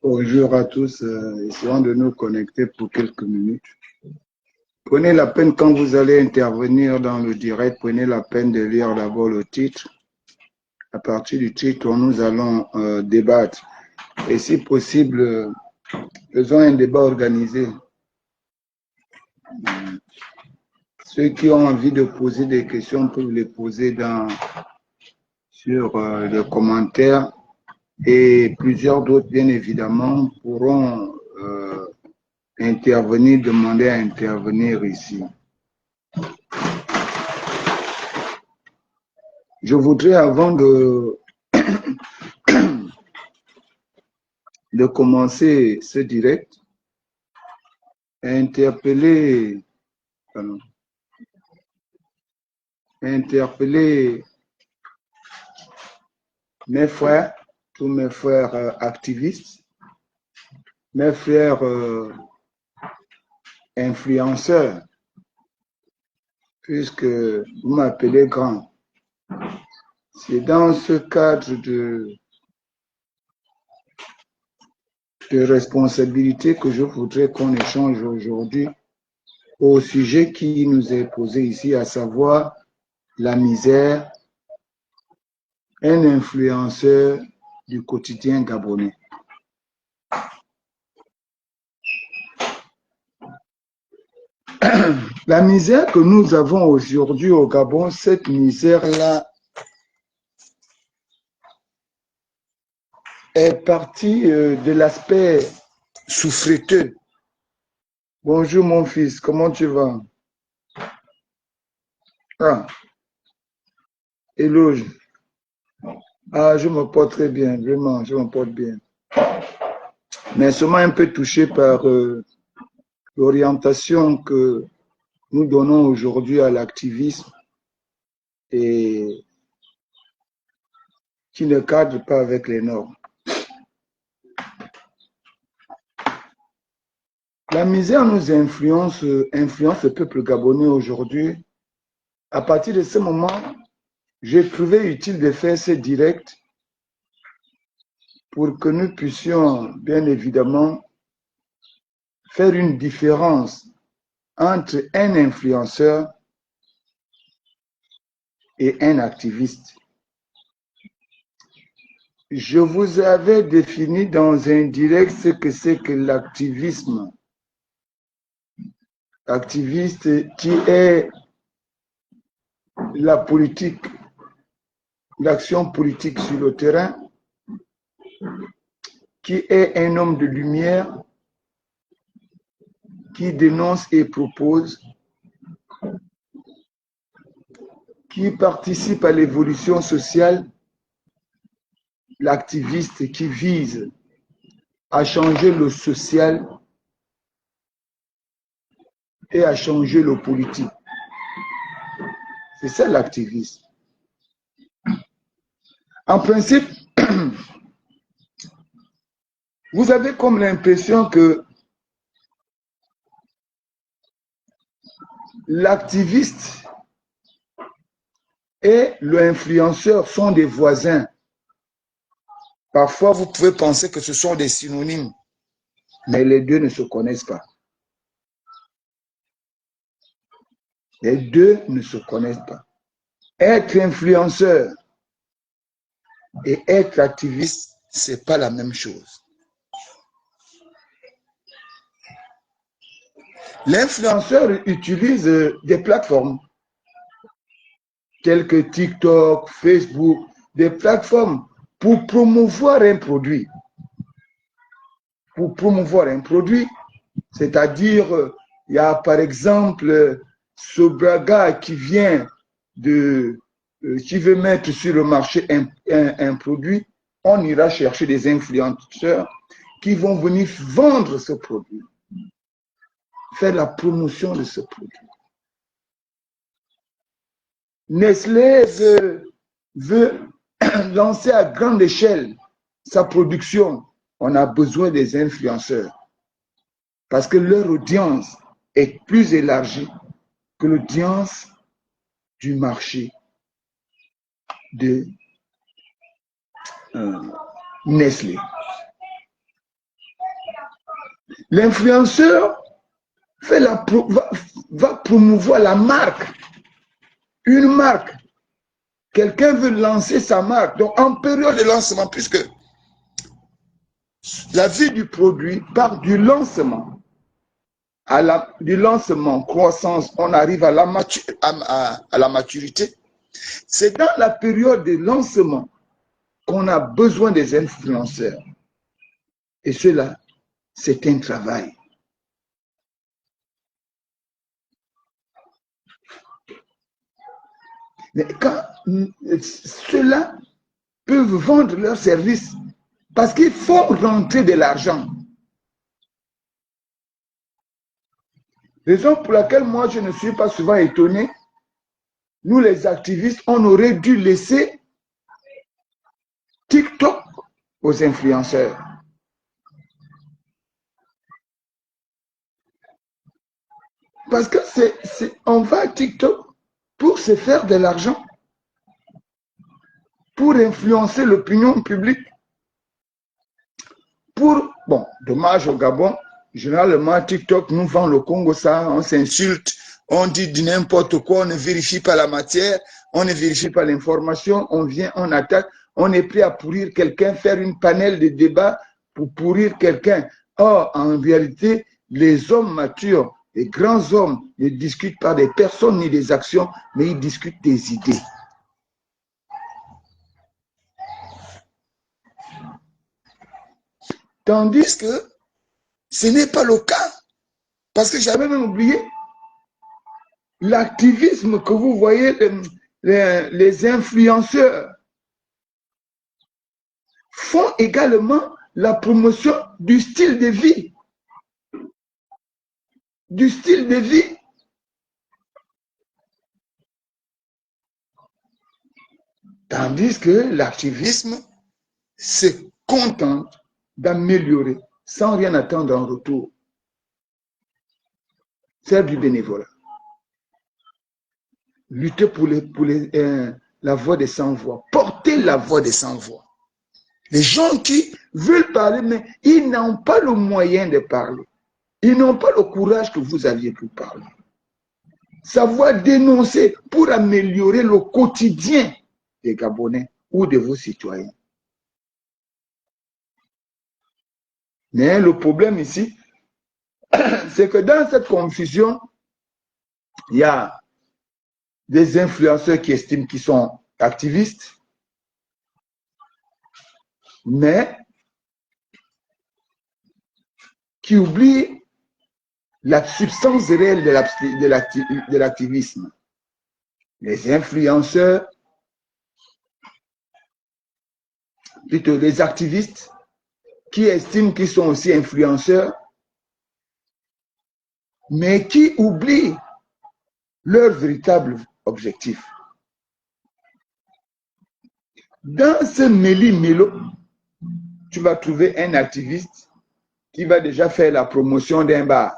Bonjour à tous, essayons de nous connecter pour quelques minutes. Prenez la peine quand vous allez intervenir dans le direct, prenez la peine de lire d'abord le titre. À partir du titre, nous allons débattre. Et si possible, faisons un débat organisé. Ceux qui ont envie de poser des questions peuvent les poser sur les commentaires. Et plusieurs d'autres, bien évidemment, pourront intervenir, demander à intervenir ici. Je voudrais, avant de commencer ce direct, interpeller mes frères, tous mes frères activistes, mes frères influenceurs, puisque vous m'appelez grand. C'est dans ce cadre de responsabilité que je voudrais qu'on échange aujourd'hui au sujet qui nous est posé ici, à savoir la misère, un influenceur du quotidien gabonais. La misère que nous avons aujourd'hui au Gabon, cette misère-là est partie de l'aspect souffreteux. Bonjour mon fils, comment tu vas? Ah, éloge. Ah, je me porte très bien, vraiment, je me porte bien. Mais seulement un peu touché par l'orientation que nous donnons aujourd'hui à l'activisme et qui ne cadre pas avec les normes. La misère nous influence le peuple gabonais aujourd'hui. À partir de ce moment, j'ai trouvé utile de faire ce direct pour que nous puissions, bien évidemment, faire une différence entre un influenceur et un activiste. Je vous avais défini dans un direct ce que c'est que l'activisme. Activiste qui est la politique, l'action politique sur le terrain, qui est un homme de lumière, qui dénonce et propose, qui participe à l'évolution sociale, l'activiste qui vise à changer le social et à changer le politique. C'est ça l'activisme. En principe, vous avez comme l'impression que l'activiste et l'influenceur sont des voisins. Parfois, vous pouvez penser que ce sont des synonymes, mais les deux ne se connaissent pas. Les deux ne se connaissent pas. Être influenceur et être activiste, ce n'est pas la même chose. L'influenceur utilise des plateformes telles que TikTok, Facebook, des plateformes pour promouvoir un produit. Pour promouvoir un produit, c'est-à-dire, il y a par exemple ce braga qui vient qui veut mettre sur le marché un produit, on ira chercher des influenceurs qui vont venir vendre ce produit, faire la promotion de ce produit. Nestlé veut lancer à grande échelle sa production. On a besoin des influenceurs parce que leur audience est plus élargie que l'audience du marché de Nestlé. L'influenceur va promouvoir la marque. Une marque. Quelqu'un veut lancer sa marque. Donc, en période de lancement, puisque la vie du produit part du lancement. Du lancement, croissance, on arrive à la maturité. C'est dans la période de lancement qu'on a besoin des influenceurs. Et cela, c'est un travail. Mais quand ceux-là peuvent vendre leurs services, parce qu'ils font rentrer de l'argent. Raison pour laquelle moi, je ne suis pas souvent étonné. Nous, les activistes, on aurait dû laisser TikTok aux influenceurs. Parce que on va à TikTok pour se faire de l'argent, pour influencer l'opinion publique. Bon, dommage au Gabon, généralement TikTok nous vend le Congo ça, on s'insulte, on dit du n'importe quoi, on ne vérifie pas la matière, on ne vérifie pas l'information, on vient, on attaque, on est prêt à pourrir quelqu'un, faire une panel de débat pour pourrir quelqu'un. Or, en réalité, les hommes matures, les grands hommes ne discutent pas des personnes ni des actions, mais ils discutent des idées. Tandis que ce n'est pas le cas. Parce que j'avais même oublié l'activisme que vous voyez, les influenceurs font également la promotion du style de vie. Du style de vie. Tandis que l'activisme se contente d'améliorer sans rien attendre en retour. Faire du bénévolat. Lutter pour la voix des sans-voix. Porter la voix des sans-voix. Les gens qui veulent parler, mais ils n'ont pas le moyen de parler. Ils n'ont pas le courage que vous aviez pour parler. Savoir dénoncer pour améliorer le quotidien des Gabonais ou de vos citoyens. Mais le problème ici, c'est que dans cette confusion, il y a des influenceurs qui estiment qu'ils sont activistes, mais qui oublient la substance réelle de l'activisme. Les influenceurs, plutôt les activistes, qui estiment qu'ils sont aussi influenceurs, mais qui oublient leur véritable objectif. Dans ce méli-mélo, tu vas trouver un activiste qui va déjà faire la promotion d'un bar.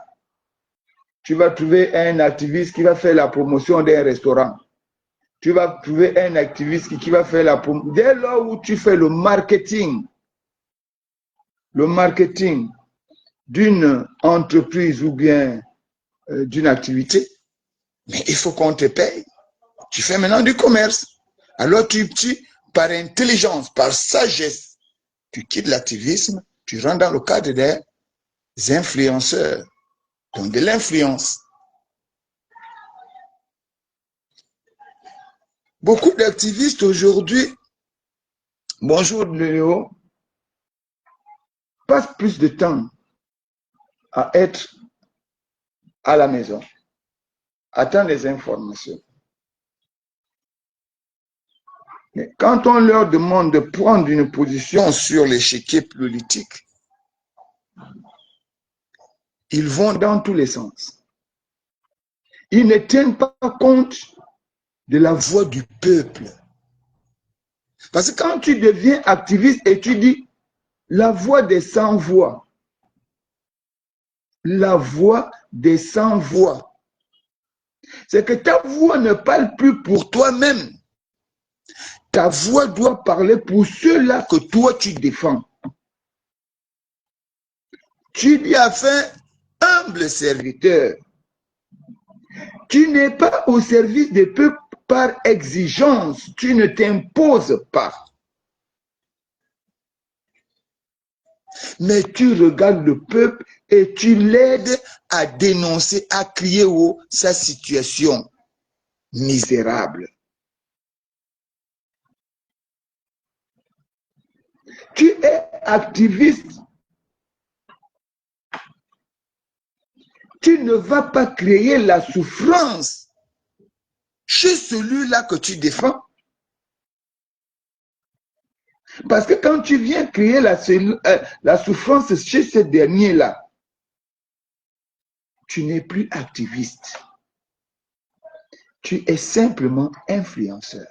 Tu vas trouver un activiste qui va faire la promotion d'un restaurant. Tu vas trouver un activiste qui va faire la promotion. Dès lors où tu fais le marketing d'une entreprise ou bien d'une activité, mais il faut qu'on te paye. Tu fais maintenant du commerce. Alors par intelligence, par sagesse, tu quittes l'activisme, tu rentres dans le cadre des influenceurs, donc de l'influence. Beaucoup d'activistes aujourd'hui, bonjour Léo, passent plus de temps à être à la maison, attendre les informations. Mais quand on leur demande de prendre une position sur l'échiquier politique, ils vont dans tous les sens. Ils ne tiennent pas compte de la voix du peuple. Parce que quand tu deviens activiste et tu dis la voix des sans-voix, la voix des sans-voix, c'est que ta voix ne parle plus pour toi-même. Ta voix doit parler pour ceux-là que toi tu défends. Tu lui as fait humble serviteur. Tu n'es pas au service des peuples par exigence. Tu ne t'imposes pas. Mais tu regardes le peuple et tu l'aides à dénoncer, à crier haut sa situation misérable. Tu es activiste. Tu ne vas pas créer la souffrance chez celui-là que tu défends. Parce que quand tu viens créer la souffrance chez ce dernier-là, tu n'es plus activiste. Tu es simplement influenceur.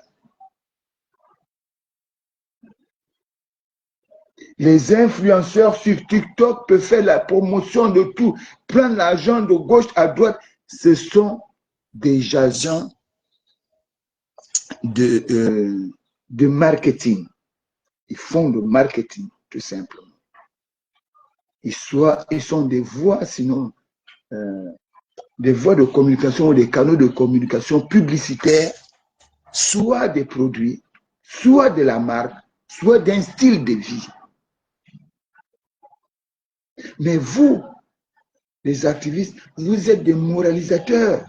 Les influenceurs sur TikTok peuvent faire la promotion de tout, prendre l'argent de gauche à droite. Ce sont des agents de marketing. Ils font le marketing, tout simplement. Ils sont des voies, sinon, des voies de communication ou des canaux de communication publicitaires, soit des produits, soit de la marque, soit d'un style de vie. Mais vous, les activistes, vous êtes des moralisateurs.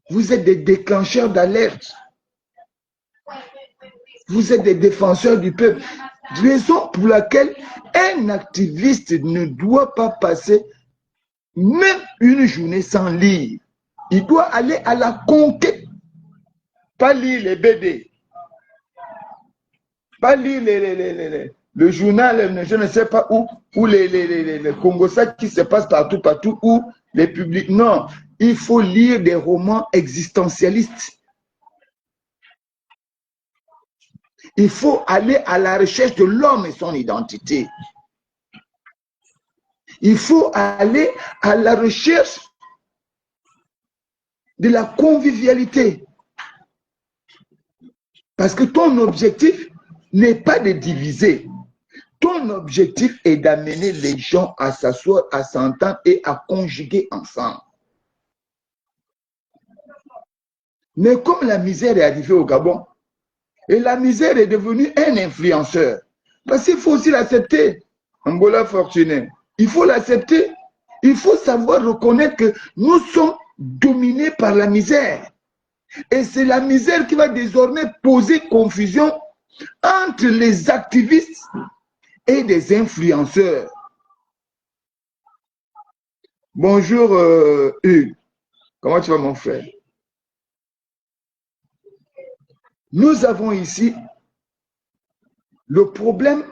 Vous êtes des déclencheurs d'alerte. Vous êtes des défenseurs du peuple. Raison pour laquelle un activiste ne doit pas passer même une journée sans lire. Il doit aller à la conquête. Pas lire les BD. Pas lire le journal, je ne sais pas où les Congosas qui se passent partout, où les publics. Non, il faut lire des romans existentialistes. Il faut aller à la recherche de l'homme et son identité. Il faut aller à la recherche de la convivialité. Parce que ton objectif n'est pas de diviser. Ton objectif est d'amener les gens à s'asseoir, à s'entendre et à conjuguer ensemble. Mais comme la misère est arrivée au Gabon, et la misère est devenue un influenceur, parce qu'il faut aussi l'accepter. Angola fortuné, il faut l'accepter. Il faut savoir reconnaître que nous sommes dominés par la misère. Et c'est la misère qui va désormais poser confusion entre les activistes et des influenceurs. Bonjour Hugues, comment tu vas mon frère? Nous avons ici le problème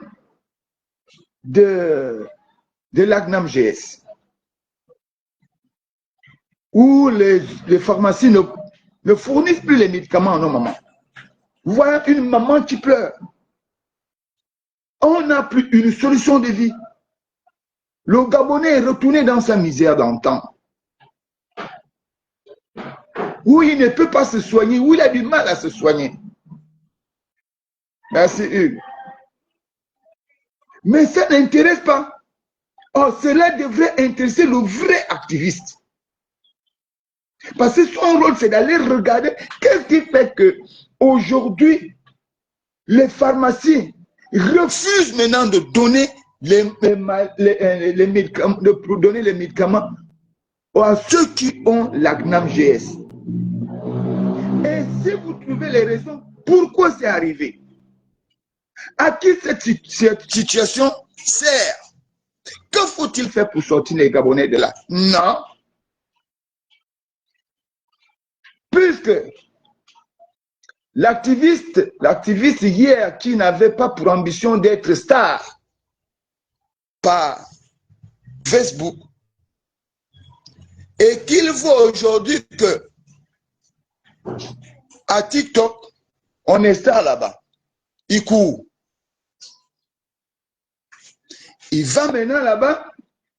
de l'ACNAM GS, où les pharmacies ne fournissent plus les médicaments à nos mamans. Voilà une maman qui pleure. On n'a plus une solution de vie. Le Gabonais est retourné dans sa misère d'antan, où il ne peut pas se soigner, où il a du mal à se soigner. Merci Hugues. Mais ça n'intéresse pas. Or, cela devrait intéresser le vrai activiste. Parce que son rôle, c'est d'aller regarder qu'est-ce qui fait que aujourd'hui, les pharmacies refusent maintenant de donner les médicaments, de donner les médicaments à ceux qui ont l'ACNAM GS. Et si vous trouvez les raisons, pourquoi c'est arrivé? À qui cette situation sert? Que faut-il faire pour sortir les Gabonais de là? Non. Puisque l'activiste hier qui n'avait pas pour ambition d'être star par Facebook et qu'il voit aujourd'hui que à TikTok, on est star là-bas. Il court. Il va maintenant là-bas,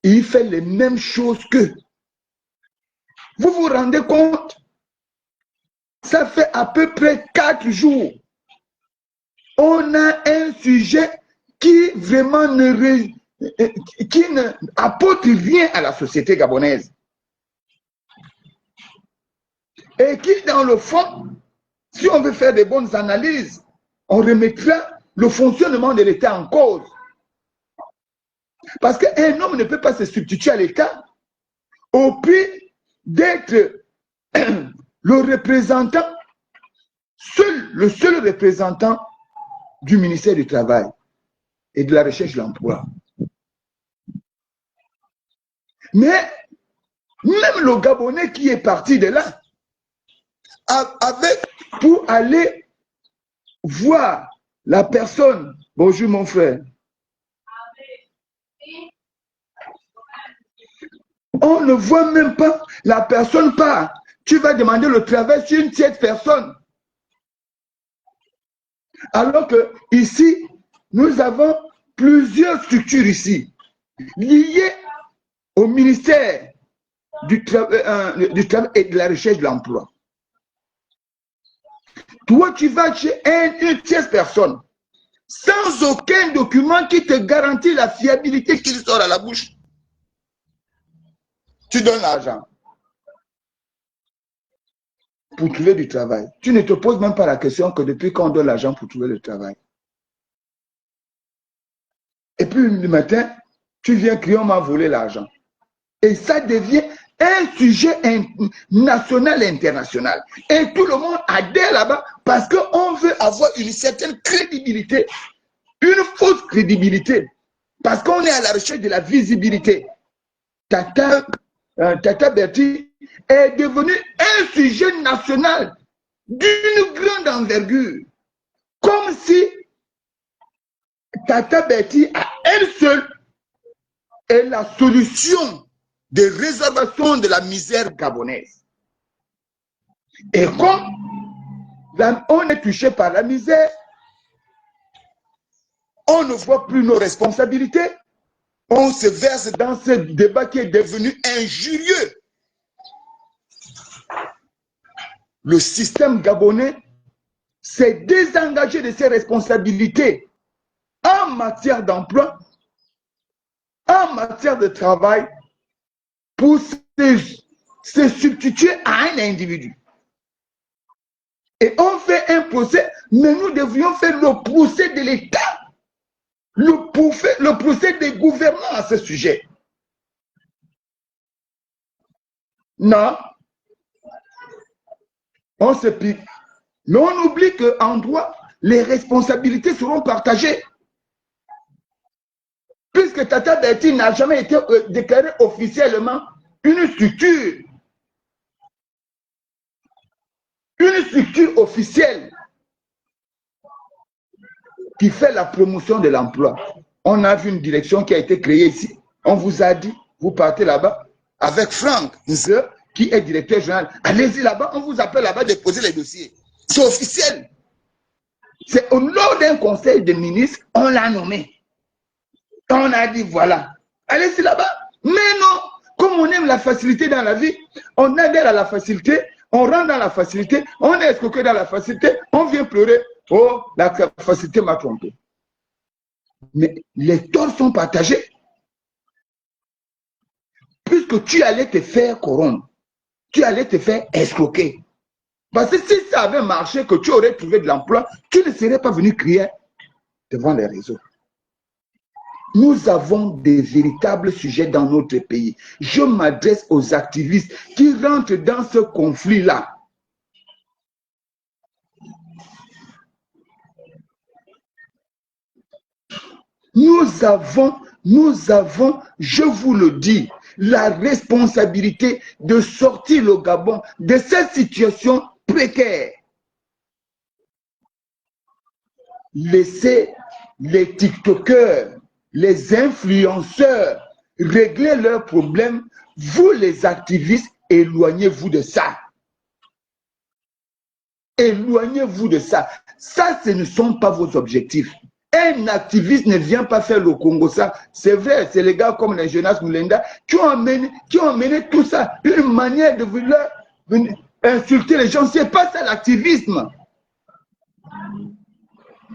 il fait les mêmes choses qu'eux. Vous vous rendez compte? Ça fait à peu près 4 jours. On a un sujet qui vraiment qui ne apporte rien à la société gabonaise. Et qui, dans le fond, si on veut faire des bonnes analyses, on remettra le fonctionnement de l'État en cause. Parce qu'un homme ne peut pas se substituer à l'État au prix d'être le représentant, le seul représentant du ministère du Travail et de la Recherche de l'Emploi. Mais même le Gabonais qui est parti de là, pour aller voir la personne, bonjour mon frère, on ne voit même pas la personne part. Tu vas demander le travail sur une tierce personne. Alors que ici, nous avons plusieurs structures ici, liées au ministère du Travail et de la Recherche de l'Emploi. Toi, tu vas chez une tierce personne, sans aucun document qui te garantit la fiabilité qu'il sort à la bouche. Tu donnes l'argent pour trouver du travail. Tu ne te poses même pas la question que depuis quand on donne l'argent pour trouver le travail. Et puis le matin, tu viens crier, on m'a volé l'argent. Et ça devient un sujet national et international. Et tout le monde adhère là-bas parce qu'on veut avoir une certaine crédibilité, une fausse crédibilité, parce qu'on est à la recherche de la visibilité. Tata Berti est devenu un sujet national d'une grande envergure. Comme si Tata Berti, à elle seule, est la solution de réservation de la misère gabonaise. Et comme on est touché par la misère, on ne voit plus nos responsabilités, on se verse dans ce débat qui est devenu injurieux. Le système gabonais s'est désengagé de ses responsabilités en matière d'emploi, en matière de travail, pour se substituer à un individu. Et on fait un procès, mais nous devrions faire le procès de l'État, le procès des gouvernants à ce sujet. Non, on se pique. Mais on oublie qu'en droit, les responsabilités seront partagées. Puisque Tata Berti n'a jamais été déclaré officiellement une structure officielle qui fait la promotion de l'emploi. On a vu une direction qui a été créée ici. On vous a dit, vous partez là-bas avec Franck Nze, qui est directeur général. Allez-y là-bas, on vous appelle là-bas déposer les dossiers. C'est officiel. C'est au nom d'un conseil de ministres, on l'a nommé. On a dit voilà, allez-y là-bas. Mais non, comme on aime la facilité dans la vie, on adhère à la facilité, on rentre dans la facilité, on est escroqué dans la facilité, on vient pleurer. Oh, la facilité m'a trompé. Mais les torts sont partagés. Puisque tu allais te faire corrompre, tu allais te faire escroquer. Parce que si ça avait marché, que tu aurais trouvé de l'emploi, tu ne serais pas venu crier devant les réseaux. Nous avons des véritables sujets dans notre pays. Je m'adresse aux activistes qui rentrent dans ce conflit-là. Nous avons, je vous le dis, la responsabilité de sortir le Gabon de cette situation précaire. Laissez les TikTokers, les influenceurs régler leurs problèmes. Vous, les activistes, éloignez-vous de ça. Éloignez-vous de ça. Ça, ce ne sont pas vos objectifs. Un activiste ne vient pas faire le Congo ça. C'est vrai, c'est les gars comme les Jonas Moulenda qui ont mené tout ça. Une manière de vouloir insulter les gens. Ce n'est pas ça l'activisme.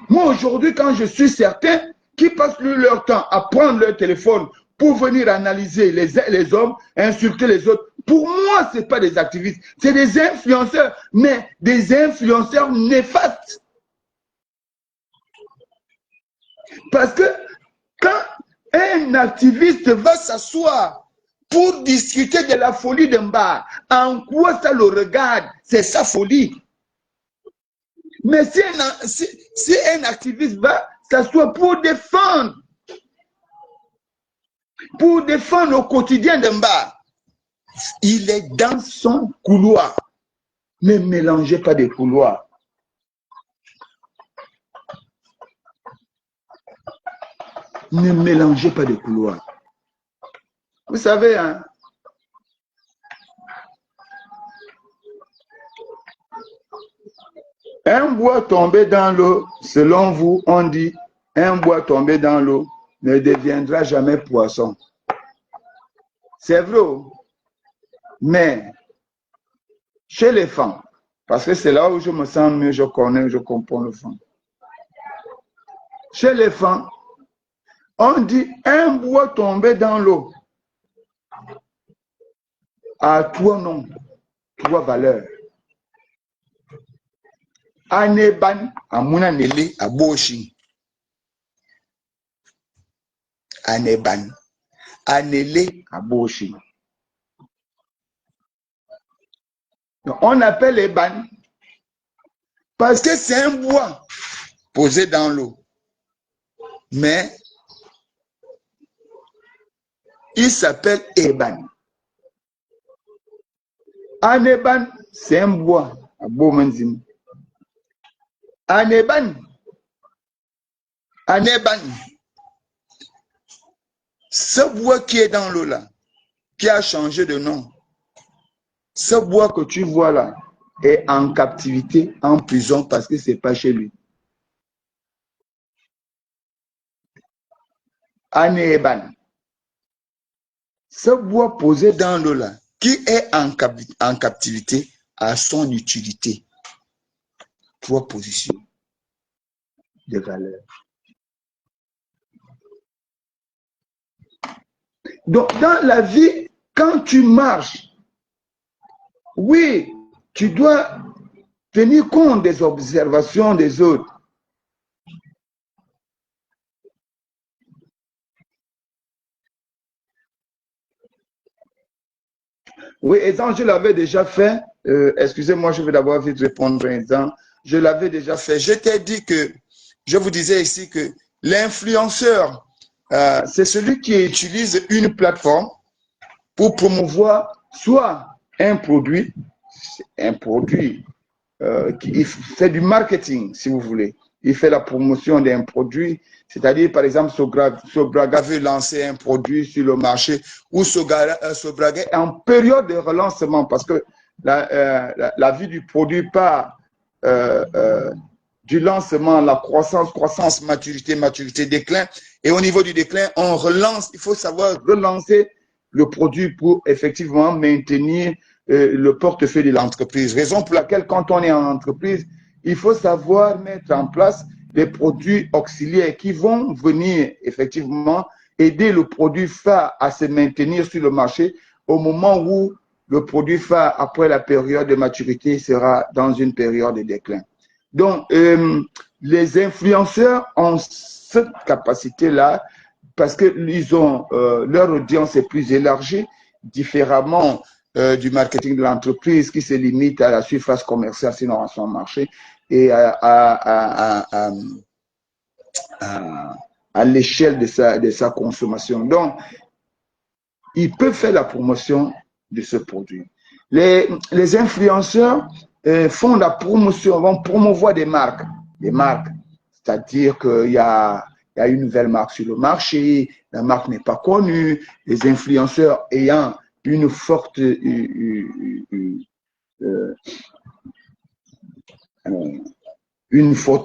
Moi, aujourd'hui, quand je suis certain qui passent leur temps à prendre leur téléphone pour venir analyser les hommes, insulter les autres. Pour moi, ce n'est pas des activistes, c'est des influenceurs, mais des influenceurs néfastes. Parce que quand un activiste va s'asseoir pour discuter de la folie d'un bar, en quoi ça le regarde? C'est sa folie. Mais si un activiste va s'asseoir pour défendre au quotidien d'un bar, il est dans son couloir. Ne mélangez pas des couloirs. Ne mélangez pas des couloirs. Vous savez, hein, un bois tombé dans l'eau, selon vous, on dit, un bois tombé dans l'eau ne deviendra jamais poisson. C'est vrai, mais chez les femmes, parce que c'est là où je me sens mieux, je connais, je comprends le fond. Chez les femmes, on dit un bois tombé dans l'eau a trois noms, trois valeurs. Aneban, amuna nele, aboshi. Aneban, anele, aboshi. On appelle les ban parce que c'est un bois posé dans l'eau. Mais il s'appelle Eban. Aneban, c'est un bois à Beaumanzim. Aneban, ce bois qui est dans l'eau là, qui a changé de nom, ce bois que tu vois là est en captivité, en prison parce que c'est pas chez lui. Aneban, ce bois posé dans l'eau là, qui est en captivité, a son utilité. Trois positions de valeur. Donc, dans la vie, quand tu marches, oui, tu dois tenir compte des observations des autres. Oui, exemple, je l'avais déjà fait. Excusez-moi, je vais d'abord vite répondre, exemple. Je l'avais déjà fait. Je t'ai dit que, je vous disais ici que l'influenceur, c'est celui qui utilise une plateforme pour promouvoir soit un produit qui fait du marketing, si vous voulez. Il fait la promotion d'un produit, c'est-à-dire, par exemple, Sobraga veut lancer un produit sur le marché ou Sobraga est en période de relancement parce que la vie du produit part du lancement, la croissance, maturité, déclin. Et au niveau du déclin, on relance, il faut savoir relancer le produit pour effectivement maintenir le portefeuille de l'entreprise. Raison pour laquelle, quand on est en entreprise, il faut savoir mettre en place des produits auxiliaires qui vont venir effectivement aider le produit phare à se maintenir sur le marché au moment où le produit phare, après la période de maturité, sera dans une période de déclin. Donc, les influenceurs ont cette capacité-là parce que leur audience est plus élargie, différemment du marketing de l'entreprise qui se limite à la surface commerciale, sinon à son marché, et à l'échelle de sa consommation. Donc, ils peuvent faire la promotion de ce produit. Les influenceurs font la promotion, vont promouvoir des marques, c'est-à-dire qu'il y a une nouvelle marque sur le marché, la marque n'est pas connue, les influenceurs ayant une forte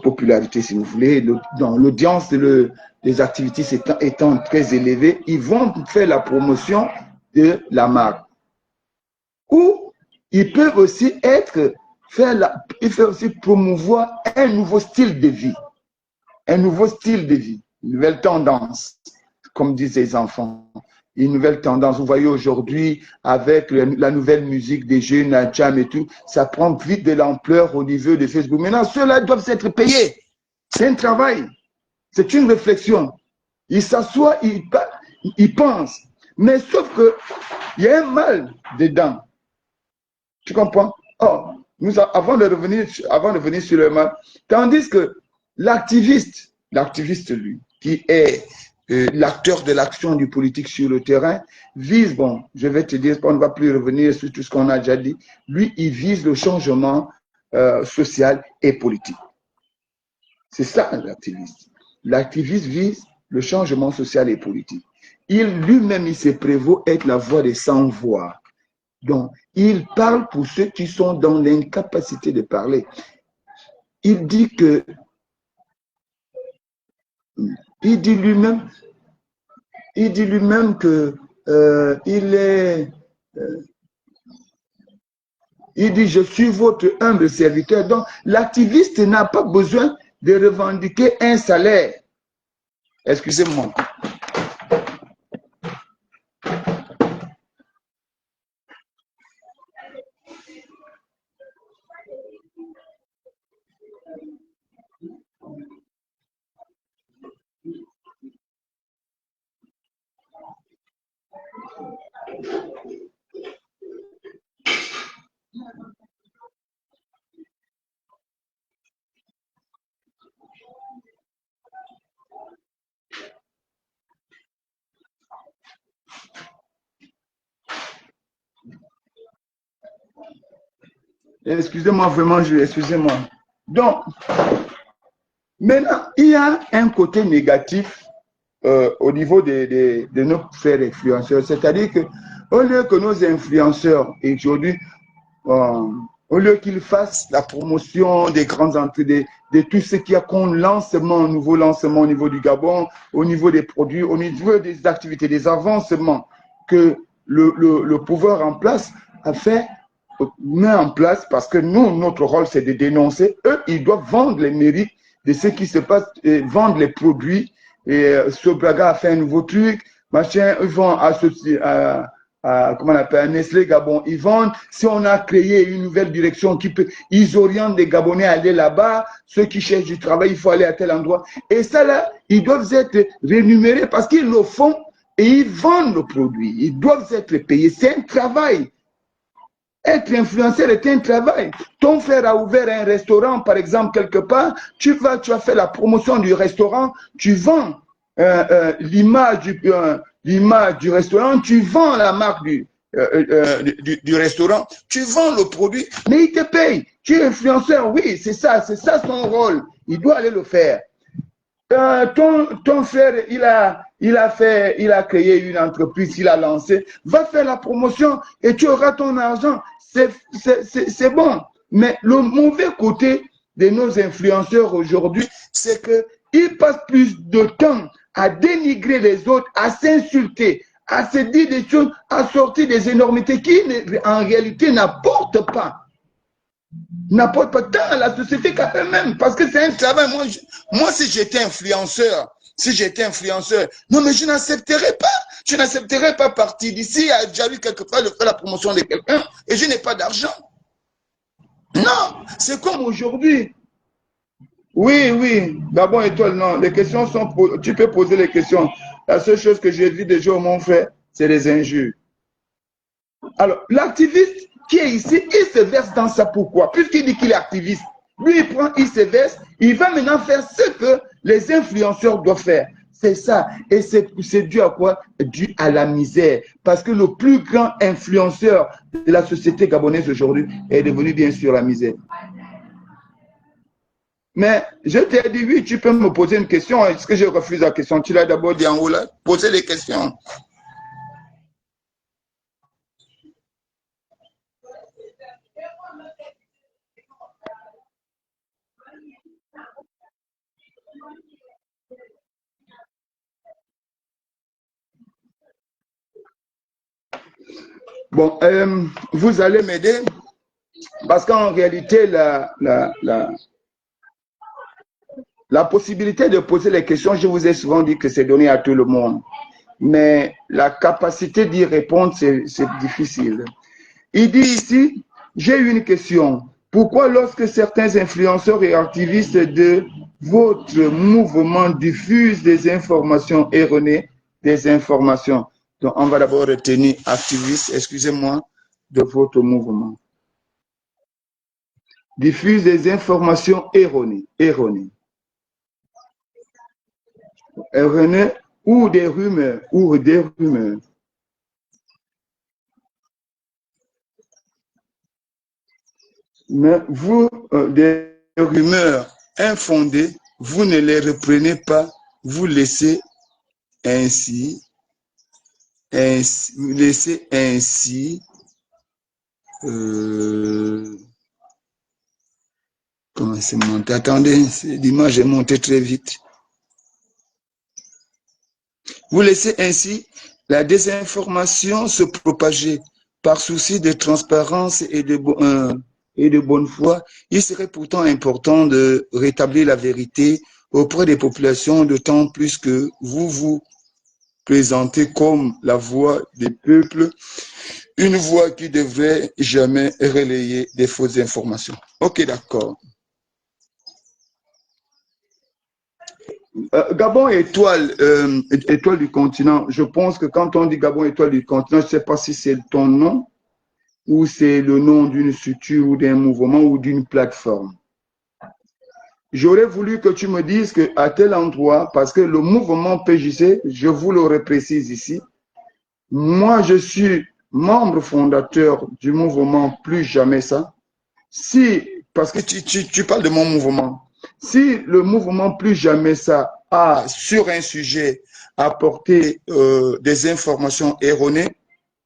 popularité, si vous voulez, l'audience des activités étant très élevée, ils vont faire la promotion de la marque. Ou ils peuvent aussi promouvoir un nouveau style de vie. Un nouveau style de vie. une nouvelle tendance, comme disent les enfants. Une nouvelle tendance. Vous voyez aujourd'hui, avec la nouvelle musique des jeunes, la jam et tout, ça prend vite de l'ampleur au niveau de Facebook. Maintenant, ceux-là doivent être payés. C'est un travail. C'est une réflexion. Ils s'assoient, ils pensent. Mais sauf que il y a un mal dedans. Tu comprends? Oh, avant de revenir sur le mal, tandis que l'activiste, lui, qui est l'acteur de l'action du politique sur le terrain, vise, bon, je vais te dire, on ne va plus revenir sur tout ce qu'on a déjà dit, lui, il vise le changement social et politique. C'est ça, l'activiste. L'activiste vise le changement social et politique. Lui-même, il se prévaut être la voix des sans-voix. Donc, il parle pour ceux qui sont dans l'incapacité de parler. Il dit lui-même que il dit, je suis votre humble serviteur. Donc, l'activiste n'a pas besoin de revendiquer un salaire. Excusez-moi. Excusez-moi, vraiment, excusez-moi. Donc, maintenant, il y a un côté négatif au niveau de nos frères influenceurs. C'est-à-dire qu'au lieu que nos influenceurs, aujourd'hui, au lieu qu'ils fassent la promotion des grandes entrées, de tout ce qu'il y a comme lancement, nouveau lancement au niveau du Gabon, au niveau des produits, au niveau des activités, des avancements que le pouvoir en place met en place, parce que nous, notre rôle, c'est de dénoncer. Eux, ils doivent vendre les mérites de ce qui se passe, vendre les produits. Et Sobraga a fait un nouveau truc, machin, ils vont associer comment on appelle, Nestlé Gabon, ils vendent. Si on a créé une nouvelle direction ils orientent des Gabonais à aller là-bas. Ceux qui cherchent du travail, il faut aller à tel endroit. Et ça là, ils doivent être rémunérés parce qu'ils le font et ils vendent le produit. Ils doivent être payés. C'est un travail. Être influenceur est un travail. Ton frère a ouvert un restaurant, par exemple, quelque part. Tu as fait la promotion du restaurant. Tu vends l'image du restaurant. Tu vends la marque du restaurant. Tu vends le produit, mais il te paye. Tu es influenceur, oui, c'est ça son rôle. Il doit aller le faire. Ton frère, il a créé une entreprise, il a lancé. Va faire la promotion et tu auras ton argent. C'est bon. Mais le mauvais côté de nos influenceurs aujourd'hui, c'est qu'ils passent plus de temps à dénigrer les autres, à s'insulter, à se dire des choses, à sortir des énormités qui, en réalité, n'apportent pas tant à la société qu'à eux-mêmes, parce que c'est un travail. Moi, si j'étais influenceur, non, mais je n'accepterais pas partir d'ici, à déjà vu quelque part de faire la promotion de quelqu'un, et je n'ai pas d'argent. Non, c'est comme aujourd'hui. Oui, Gabon Étoile, non, les questions sont, tu peux poser les questions. La seule chose que j'ai vu des gens m'ont fait, c'est les injures. Alors, l'activiste qui est ici, il se verse dans ça. Pourquoi? Puisqu'il dit qu'il est activiste. Lui, il se verse, il va maintenant faire ce que les influenceurs doivent faire. C'est ça. Et c'est dû à quoi? Dû à la misère. Parce que le plus grand influenceur de la société gabonaise aujourd'hui est devenu bien sûr la misère. Mais je t'ai dit, oui, tu peux me poser une question. Est-ce que je refuse la question? Tu l'as d'abord dit en haut là. Posez les questions. Bon, vous allez m'aider parce qu'en réalité, La possibilité de poser les questions, je vous ai souvent dit que c'est donné à tout le monde. Mais la capacité d'y répondre, c'est difficile. Il dit ici, j'ai une question. Pourquoi lorsque certains influenceurs et activistes de votre mouvement diffusent des informations erronées, des informations, donc on va d'abord retenir activistes, excusez-moi, de votre mouvement, diffusent des informations erronées, ou des rumeurs, Mais vous, des rumeurs infondées, vous ne les reprenez pas, vous laissez ainsi, comment c'est monté? Attendez, l'image est montée très vite. Vous laissez ainsi la désinformation se propager par souci de transparence et de bonne foi. Il serait pourtant important de rétablir la vérité auprès des populations, d'autant plus que vous vous présentez comme la voix des peuples, une voix qui devrait jamais relayer des fausses informations. Ok, d'accord. Gabon étoile, étoile du continent. Je pense que quand on dit Gabon étoile du continent, je ne sais pas si c'est ton nom ou c'est le nom d'une structure ou d'un mouvement ou d'une plateforme. J'aurais voulu que tu me dises qu'à tel endroit, parce que le mouvement PJC, je vous le reprécise ici, moi je suis membre fondateur du mouvement Plus Jamais Ça. Si, parce que tu parles de mon mouvement, si le mouvement Plus Jamais Ça a, sur un sujet, apporté des informations erronées,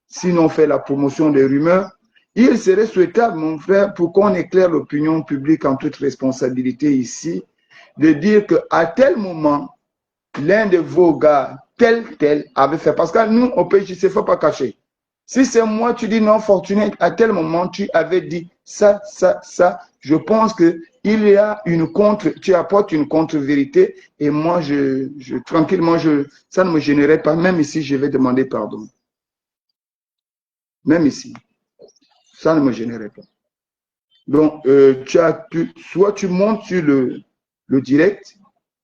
sinon fait la promotion des rumeurs, il serait souhaitable, mon frère, pour qu'on éclaire l'opinion publique en toute responsabilité ici, de dire qu'à tel moment, l'un de vos gars, tel, avait fait. Parce que nous, au pays, il ne faut pas cacher. Si c'est moi, tu dis non, Fortuné, à tel moment, tu avais dit ça, je pense qu'il y a tu apportes une contre-vérité et moi, tranquillement, ça ne me gênerait pas. Même ici, je vais demander pardon. Même ici, ça ne me gênerait pas. Donc, soit tu montes sur le direct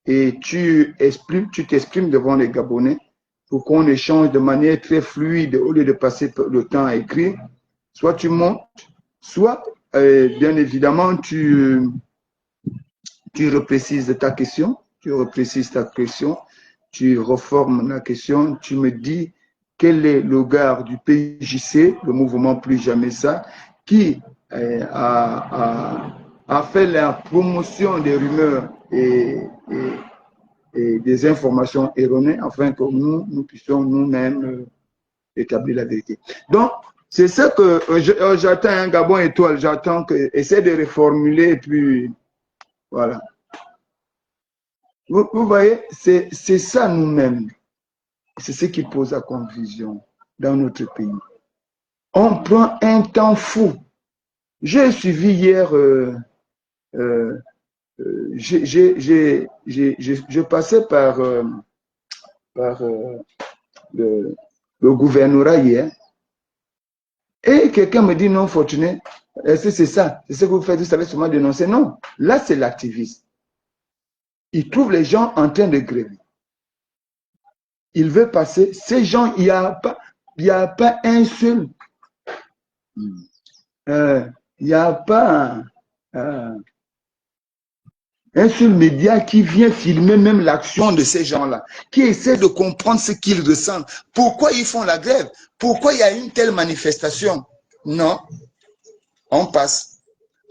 et tu t'exprimes devant les Gabonais pour qu'on échange de manière très fluide au lieu de passer le temps à écrire. Soit tu montes, soit, bien évidemment, tu reprécises ta question, tu reformes la question, tu me dis quel est le gars du PJC, le mouvement Plus Jamais Ça, qui a fait la promotion des rumeurs et des informations erronées afin que nous puissions nous-mêmes établir la vérité. Donc, c'est ça que j'attends un Gabon étoile, j'attends que essaie de reformuler et puis voilà. Vous voyez, c'est ça nous-mêmes. C'est ce qui pose la confusion dans notre pays. On prend un temps fou. J'ai suivi hier, je passais par le gouvernorat hier, et quelqu'un me dit non, Fortuné, est-ce que c'est ça? C'est ce que vous faites, vous savez sûrement dénoncer. Non, là c'est l'activiste. Il trouve les gens en train de gréver. Il veut passer. Ces gens, il n'y a pas un seul. Il n'y a pas un seul média qui vient filmer même l'action de ces gens-là, qui essaie de comprendre ce qu'ils ressentent. Pourquoi ils font la grève? Pourquoi il y a une telle manifestation? Non, on passe.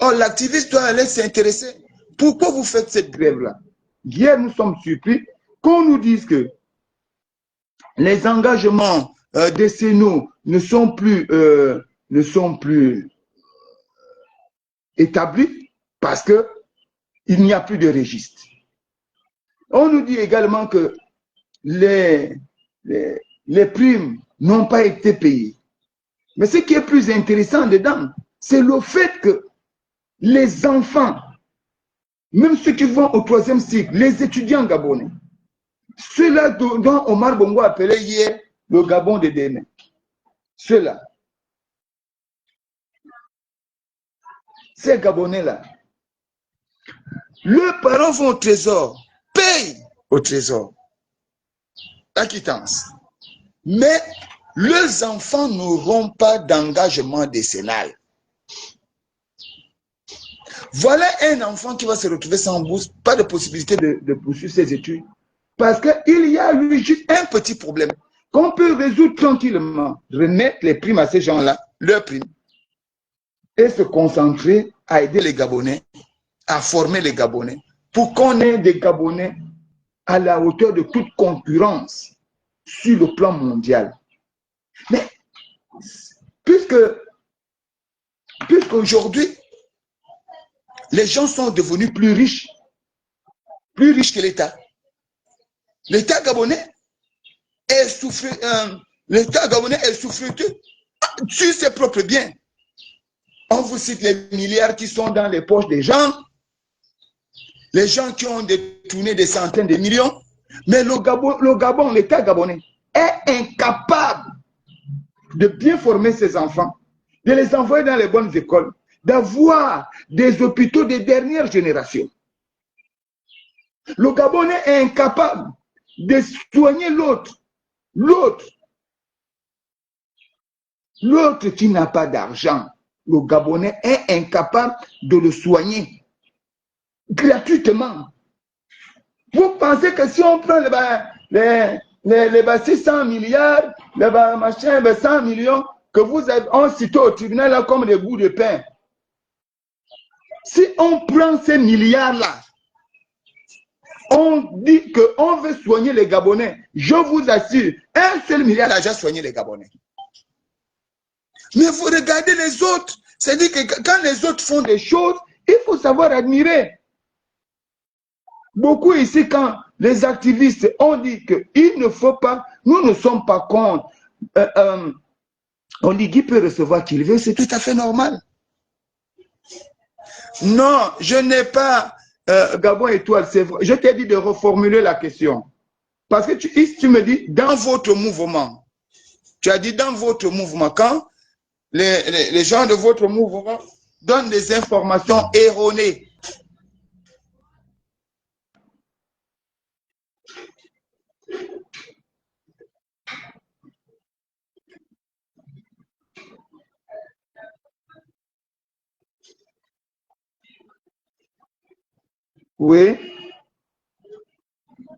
Oh, l'activiste doit aller s'intéresser. Pourquoi vous faites cette grève-là? Hier, nous sommes surpris qu'on nous dise que les engagements décennaux ne sont plus établis parce qu'il n'y a plus de registre. On nous dit également que les primes n'ont pas été payées. Mais ce qui est plus intéressant dedans, c'est le fait que les enfants même ceux qui vont au 3e cycle, les étudiants gabonais, ceux-là dont Omar Bongo appelait hier le Gabon de demain, ceux-là, ces Gabonais-là, leurs parents vont au trésor, payent au trésor la quittance. Mais leurs enfants n'auront pas d'engagement décennal. Voilà un enfant qui va se retrouver sans bourse, pas de possibilité de poursuivre ses études. Parce qu'il y a lui juste un petit problème qu'on peut résoudre tranquillement. Remettre les primes à ces gens-là, leurs primes, et se concentrer à aider les Gabonais, à former les Gabonais, pour qu'on ait des Gabonais à la hauteur de toute concurrence sur le plan mondial. Mais puisqu'aujourd'hui, les gens sont devenus plus riches que l'État. L'État gabonais est souffreteux sur ses propres biens. On vous cite les milliards qui sont dans les poches des gens, les gens qui ont détourné des centaines de millions, mais le Gabon, l'État gabonais est incapable de bien former ses enfants, de les envoyer dans les bonnes écoles, d'avoir des hôpitaux de dernière génération. Le Gabonais est incapable de soigner l'autre qui n'a pas d'argent. Le Gabonais est incapable de le soigner gratuitement. Vous pensez que si on prend les 600 milliards, les machin, les 100 millions, que vous avez, on cite au tribunal là comme des bouts de pain. Si on prend ces milliards-là, on dit qu'on veut soigner les Gabonais. Je vous assure, un seul milliard d'argent soigner les Gabonais. Mais vous regardez les autres. C'est-à-dire que quand les autres font des choses, il faut savoir admirer. Beaucoup ici, quand les activistes ont dit qu'il ne faut pas, nous ne sommes pas contre. On dit qu'il peut recevoir qu'il veut, c'est tout à fait normal. Non, je n'ai pas Gabon Étoile, c'est vrai. Je t'ai dit de reformuler la question. Parce que tu me dis, dans votre mouvement, tu as dit dans votre mouvement, quand les gens de votre mouvement donnent des informations erronées. Oui.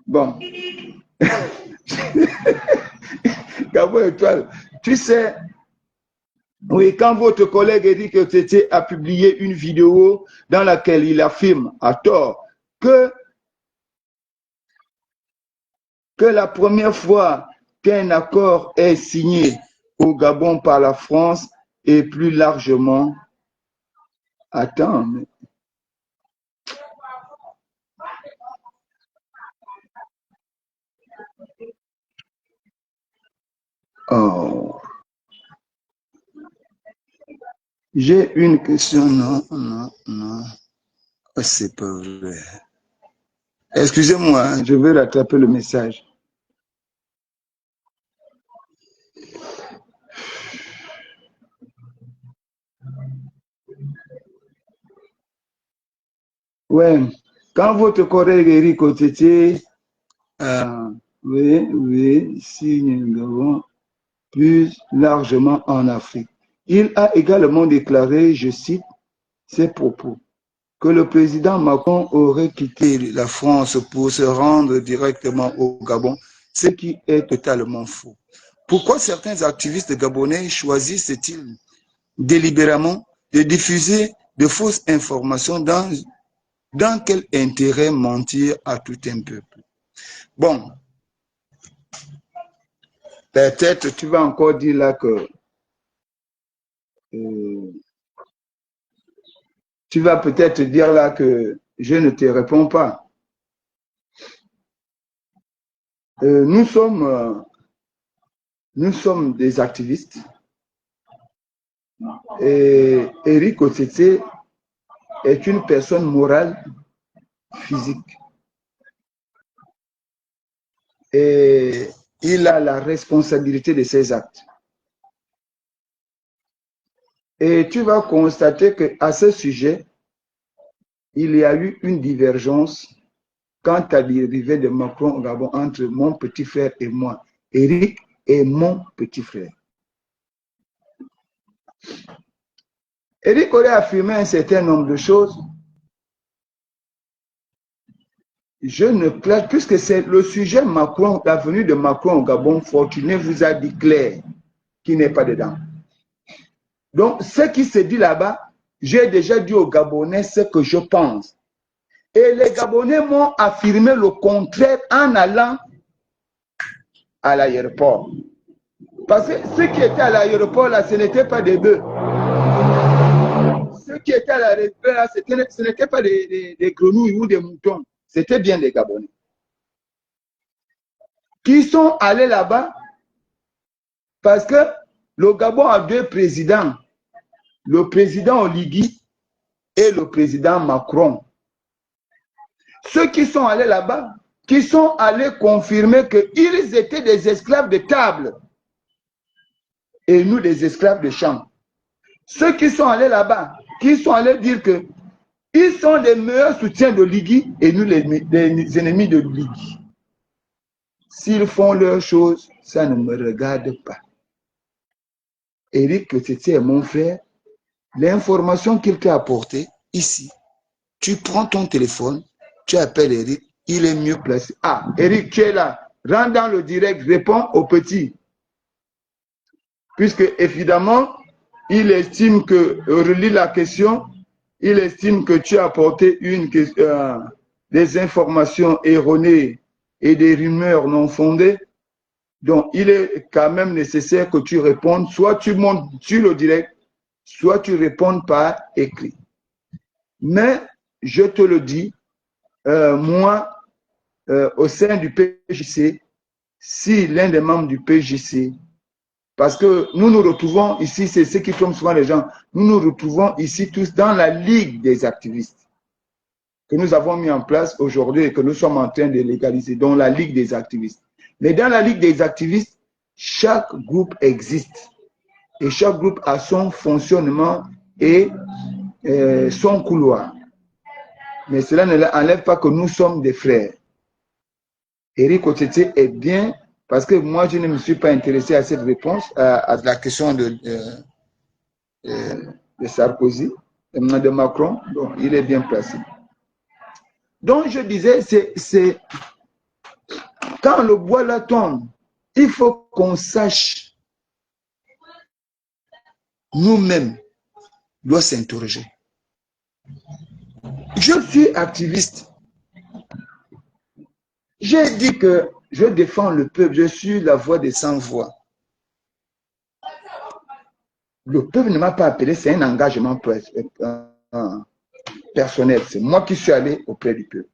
Bon. Gabon Étoile, tu sais, oui, quand votre collègue Eric Otete a publié une vidéo dans laquelle il affirme à tort que la première fois qu'un accord est signé au Gabon par la France et plus largement, attends, mais... Oh. J'ai une question, non. C'est pas vrai. Excusez-moi, hein, je vais rattraper le message. Ouais, quand votre collègue Eric Otete, oui, signe le Gabon plus largement en Afrique. Il a également déclaré, je cite ses propos, que le président Macron aurait quitté la France pour se rendre directement au Gabon, ce qui est totalement faux. Pourquoi certains activistes gabonais choisissent-ils délibérément de diffuser de fausses informations dans quel intérêt mentir à tout un peuple? Bon, peut-être tu vas encore dire là que tu vas peut-être dire là que je ne te réponds pas. Nous sommes des activistes et Eric Otete est une personne morale physique. Et il a la responsabilité de ses actes. Et tu vas constater qu'à ce sujet, il y a eu une divergence quant à l'arrivée de Macron au Gabon entre mon petit frère et moi, Eric et mon petit frère. Eric aurait affirmé un certain nombre de choses. Je ne classe, puisque c'est le sujet Macron, la venue de Macron au Gabon, Fortuné vous a dit clair qu'il n'est pas dedans. Donc, ce qui se dit là-bas, j'ai déjà dit aux Gabonais ce que je pense. Et les Gabonais m'ont affirmé le contraire en allant à l'aéroport. Parce que ceux qui étaient à l'aéroport, là, ce n'étaient pas des bœufs. Ceux qui étaient à l'aéroport, là, ce n'étaient pas des grenouilles ou des moutons. C'était bien des Gabonais. Qui sont allés là-bas parce que le Gabon a deux présidents. Le président Oligui et le président Macron. Ceux qui sont allés là-bas, qui sont allés confirmer qu'ils étaient des esclaves de table et nous des esclaves de champ. Ceux qui sont allés là-bas, qui sont allés dire qu'ils sont les meilleurs soutiens de Ligui et nous les ennemis de Ligui. S'ils font leurs choses, ça ne me regarde pas. Eric Tete est mon frère. L'information qu'il t'a apportée ici, tu prends ton téléphone, tu appelles Eric, il est mieux placé. Ah, Eric, tu es là. Rentre dans le direct, réponds aux petits. Puisque, évidemment, il estime que, relis la question, il estime que tu as apporté des informations erronées et des rumeurs non fondées. Donc, il est quand même nécessaire que tu répondes. Soit tu montes sur le direct, soit tu réponds par écrit. Mais, je te le dis, moi, au sein du PJC, si l'un des membres du PJC, parce que nous nous retrouvons ici, c'est ce qui trompe souvent les gens, nous nous retrouvons ici tous dans la Ligue des activistes que nous avons mis en place aujourd'hui et que nous sommes en train de légaliser, dans la Ligue des activistes. Mais dans la Ligue des activistes, chaque groupe existe et chaque groupe a son fonctionnement et son couloir. Mais cela n'enlève pas que nous sommes des frères. Eric Tete est bien, parce que moi, je ne me suis pas intéressé à cette réponse, à la question de Sarkozy, de Macron, donc il est bien placé. Donc, je disais, c'est quand le bois là tombe, il faut qu'on sache nous-mêmes, doit s'interroger. Je suis activiste. J'ai dit que je défends le peuple, je suis la voix des sans-voix. Le peuple ne m'a pas appelé, c'est un engagement personnel. C'est moi qui suis allé auprès du peuple.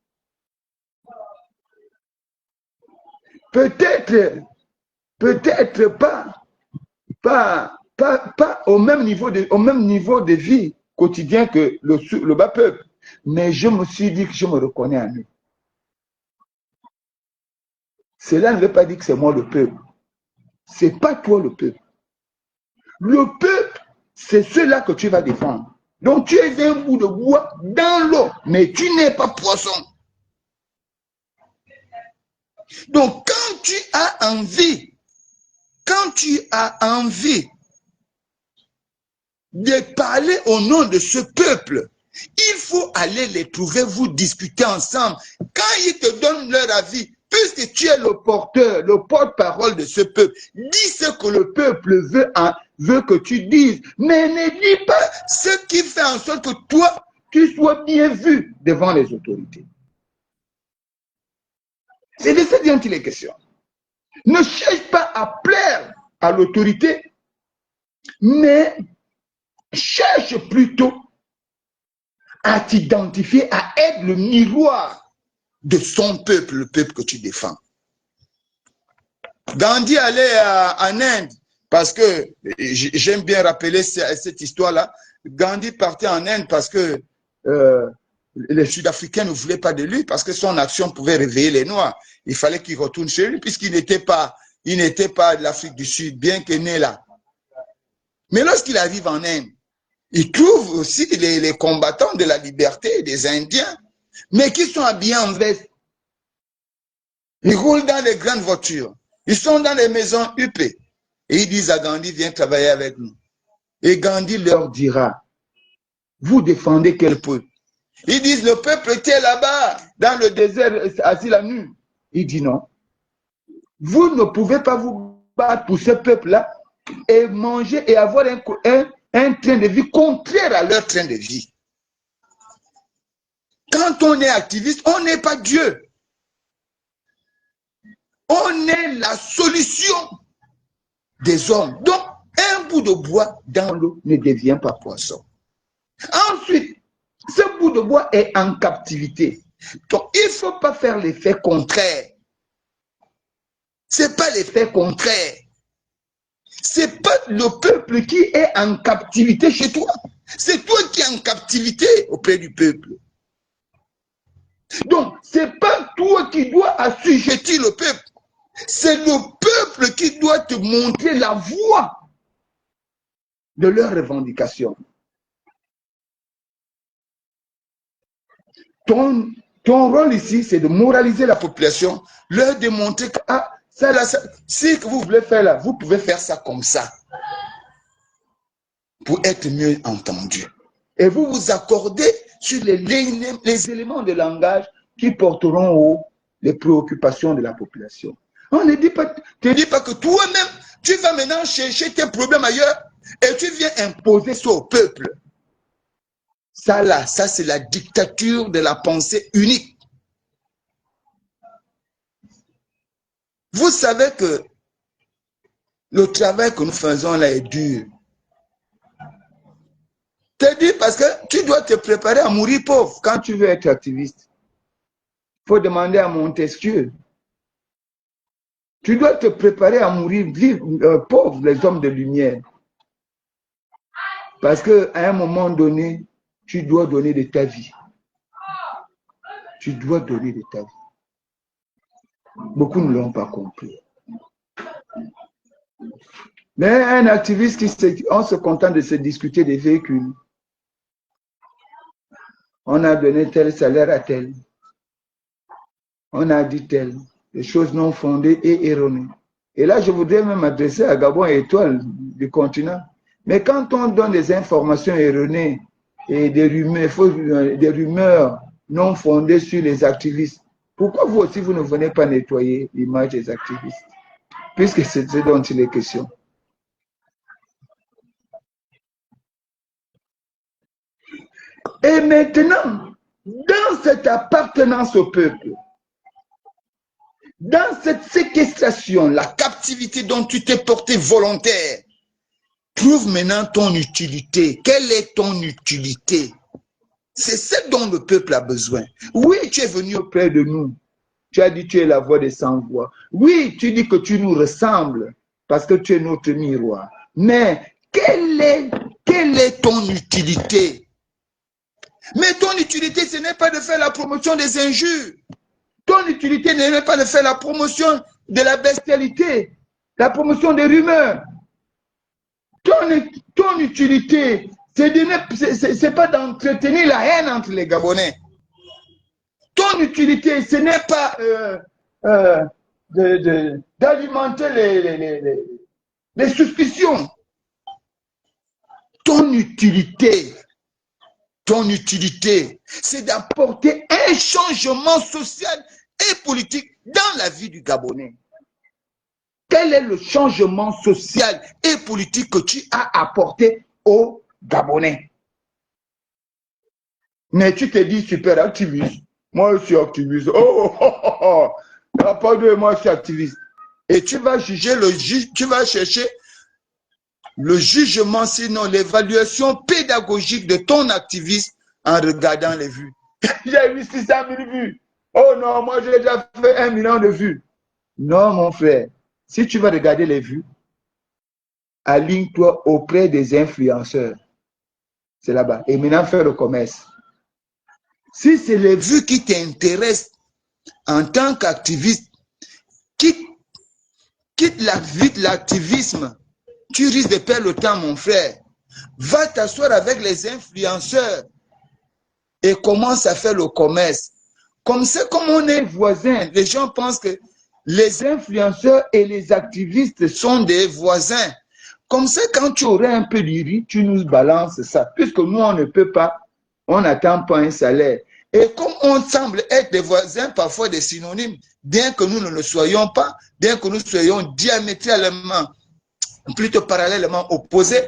Peut-être pas au même niveau de vie quotidien que le bas peuple. Mais je me suis dit que je me reconnais en eux. Cela ne veut pas dire que c'est moi le peuple. Ce n'est pas toi le peuple. Le peuple, c'est ceux-là que tu vas défendre. Donc tu es un bout de bois dans l'eau, mais tu n'es pas poisson. Donc quand tu as envie de parler au nom de ce peuple, il faut aller les trouver, vous discuter ensemble. Quand ils te donnent leur avis, puisque tu es le porte-parole de ce peuple, dis ce que le peuple veut que tu dises. Mais ne dis pas ce qui fait en sorte que toi, tu sois bien vu devant les autorités. C'est de ça dont il est question. Ne cherche pas à plaire à l'autorité, mais cherche plutôt à t'identifier, à être le miroir de son peuple, le peuple que tu défends. Gandhi allait en Inde, parce que j'aime bien rappeler cette histoire-là. Gandhi partait en Inde parce que les Sud-Africains ne voulaient pas de lui parce que son action pouvait réveiller les Noirs. Il fallait qu'il retourne chez lui puisqu'il n'était pas de l'Afrique du Sud, bien que né là. Mais lorsqu'il arrive en Inde, il trouve aussi les combattants de la liberté des Indiens, mais qui sont habillés en veste. Ils roulent dans des grandes voitures. Ils sont dans les maisons huppées. Et ils disent à Gandhi, viens travailler avec nous. Et Gandhi leur dira, vous défendez quel peuple? Ils disent, le peuple était là-bas, dans le désert, assis la nuit. Il dit non. Vous ne pouvez pas vous battre pour ce peuple-là et manger et avoir un train de vie contraire à leur train de vie. Quand on est activiste, on n'est pas Dieu. On est la solution des hommes. Donc, un bout de bois dans l'eau ne devient pas poisson. Ensuite, ce bout de bois est en captivité. Donc, il ne faut pas faire l'effet contraire. Ce n'est pas l'effet contraire. Ce n'est pas le peuple qui est en captivité chez toi. C'est toi qui es en captivité auprès du peuple. Donc, ce n'est pas toi qui dois assujettir le peuple. C'est le peuple qui doit te montrer la voie de leurs revendications. Ton rôle ici, c'est de moraliser la population, leur démontrer que ça, là, ça, si vous voulez faire là, vous pouvez faire ça comme ça pour être mieux entendu. Et vous vous accordez sur les éléments de langage qui porteront haut les préoccupations de la population. On ne te dit pas que toi-même, tu vas maintenant chercher tes problèmes ailleurs et tu viens imposer ça au peuple. Ça là, ça c'est la dictature de la pensée unique. Vous savez que le travail que nous faisons là est dur. Te dis parce que tu dois te préparer à mourir pauvre quand tu veux être activiste. Il faut demander à Montesquieu. Tu dois te préparer à mourir pauvre, les hommes de lumière. Parce qu'à un moment donné, tu dois donner de ta vie. Tu dois donner de ta vie. Beaucoup ne l'ont pas compris. Mais un activiste on se contente de se discuter des véhicules. On a donné tel salaire à tel. On a dit tel. Des choses non fondées et erronées. Et là, je voudrais même m'adresser à Gabon et Étoile du continent. Mais quand on donne des informations erronées et des rumeurs non fondées sur les activistes, pourquoi vous aussi, vous ne venez pas nettoyer l'image des activistes? Puisque c'est ce dont il est question. Et maintenant, dans cette appartenance au peuple, dans cette séquestration, la captivité dont tu t'es porté volontaire, trouve maintenant ton utilité. Quelle est ton utilité? C'est ce dont le peuple a besoin. Oui, tu es venu auprès de nous. Tu as dit que tu es la voix des sans-voix. Oui, tu dis que tu nous ressembles parce que tu es notre miroir. Mais quelle est ton utilité? Mais ton utilité, ce n'est pas de faire la promotion des injures. Ton utilité n'est pas de faire la promotion de la bestialité, la promotion des rumeurs. Ton utilité, ce n'est pas d'entretenir la haine entre les Gabonais. Ton utilité, ce n'est pas d'alimenter les suspicions. Ton utilité, c'est d'apporter un changement social et politique dans la vie du Gabonais. Quel est le changement social et politique que tu as apporté aux Gabonais? Mais tu te dis super activiste. Moi, je suis activiste. Pas de moi, je suis activiste. Et tu vas juger tu vas chercher le jugement, sinon l'évaluation pédagogique de ton activiste en regardant les vues. J'ai eu 600 000 vues. Oh non, moi j'ai déjà fait 1 million de vues. Non, mon frère. Si tu vas regarder les vues, aligne-toi auprès des influenceurs. C'est là-bas. Et maintenant, fais le commerce. Si c'est les vues qui t'intéressent en tant qu'activiste, quitte la vie de l'activisme. Tu risques de perdre le temps, mon frère. Va t'asseoir avec les influenceurs et commence à faire le commerce. Comme ça, comme on est voisins, les gens pensent que les influenceurs et les activistes sont des voisins. Comme ça, quand tu aurais un peu de riz, tu nous balances ça. Puisque nous, on ne peut pas, on n'attend pas un salaire. Et comme on semble être des voisins, parfois des synonymes, bien que nous ne le soyons pas, bien que nous soyons diamétralement, plutôt parallèlement opposés,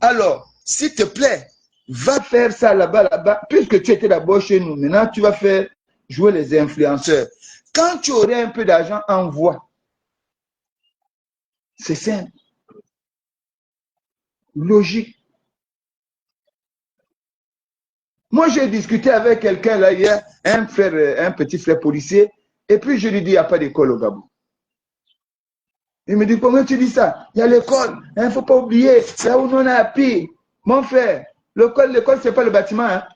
alors, s'il te plaît, va faire ça là-bas, puisque tu étais d'abord chez nous. Maintenant, tu vas faire jouer les influenceurs. Quand tu aurais un peu d'argent, envoie. C'est simple. Logique. Moi, j'ai discuté avec quelqu'un là hier, un petit frère policier, et puis je lui dis, il n'y a pas d'école au Gabon. Il me dit, comment tu dis ça? Il y a l'école, il ne faut pas oublier, là où on a appris. Mon frère, l'école, ce n'est pas le bâtiment. Hein?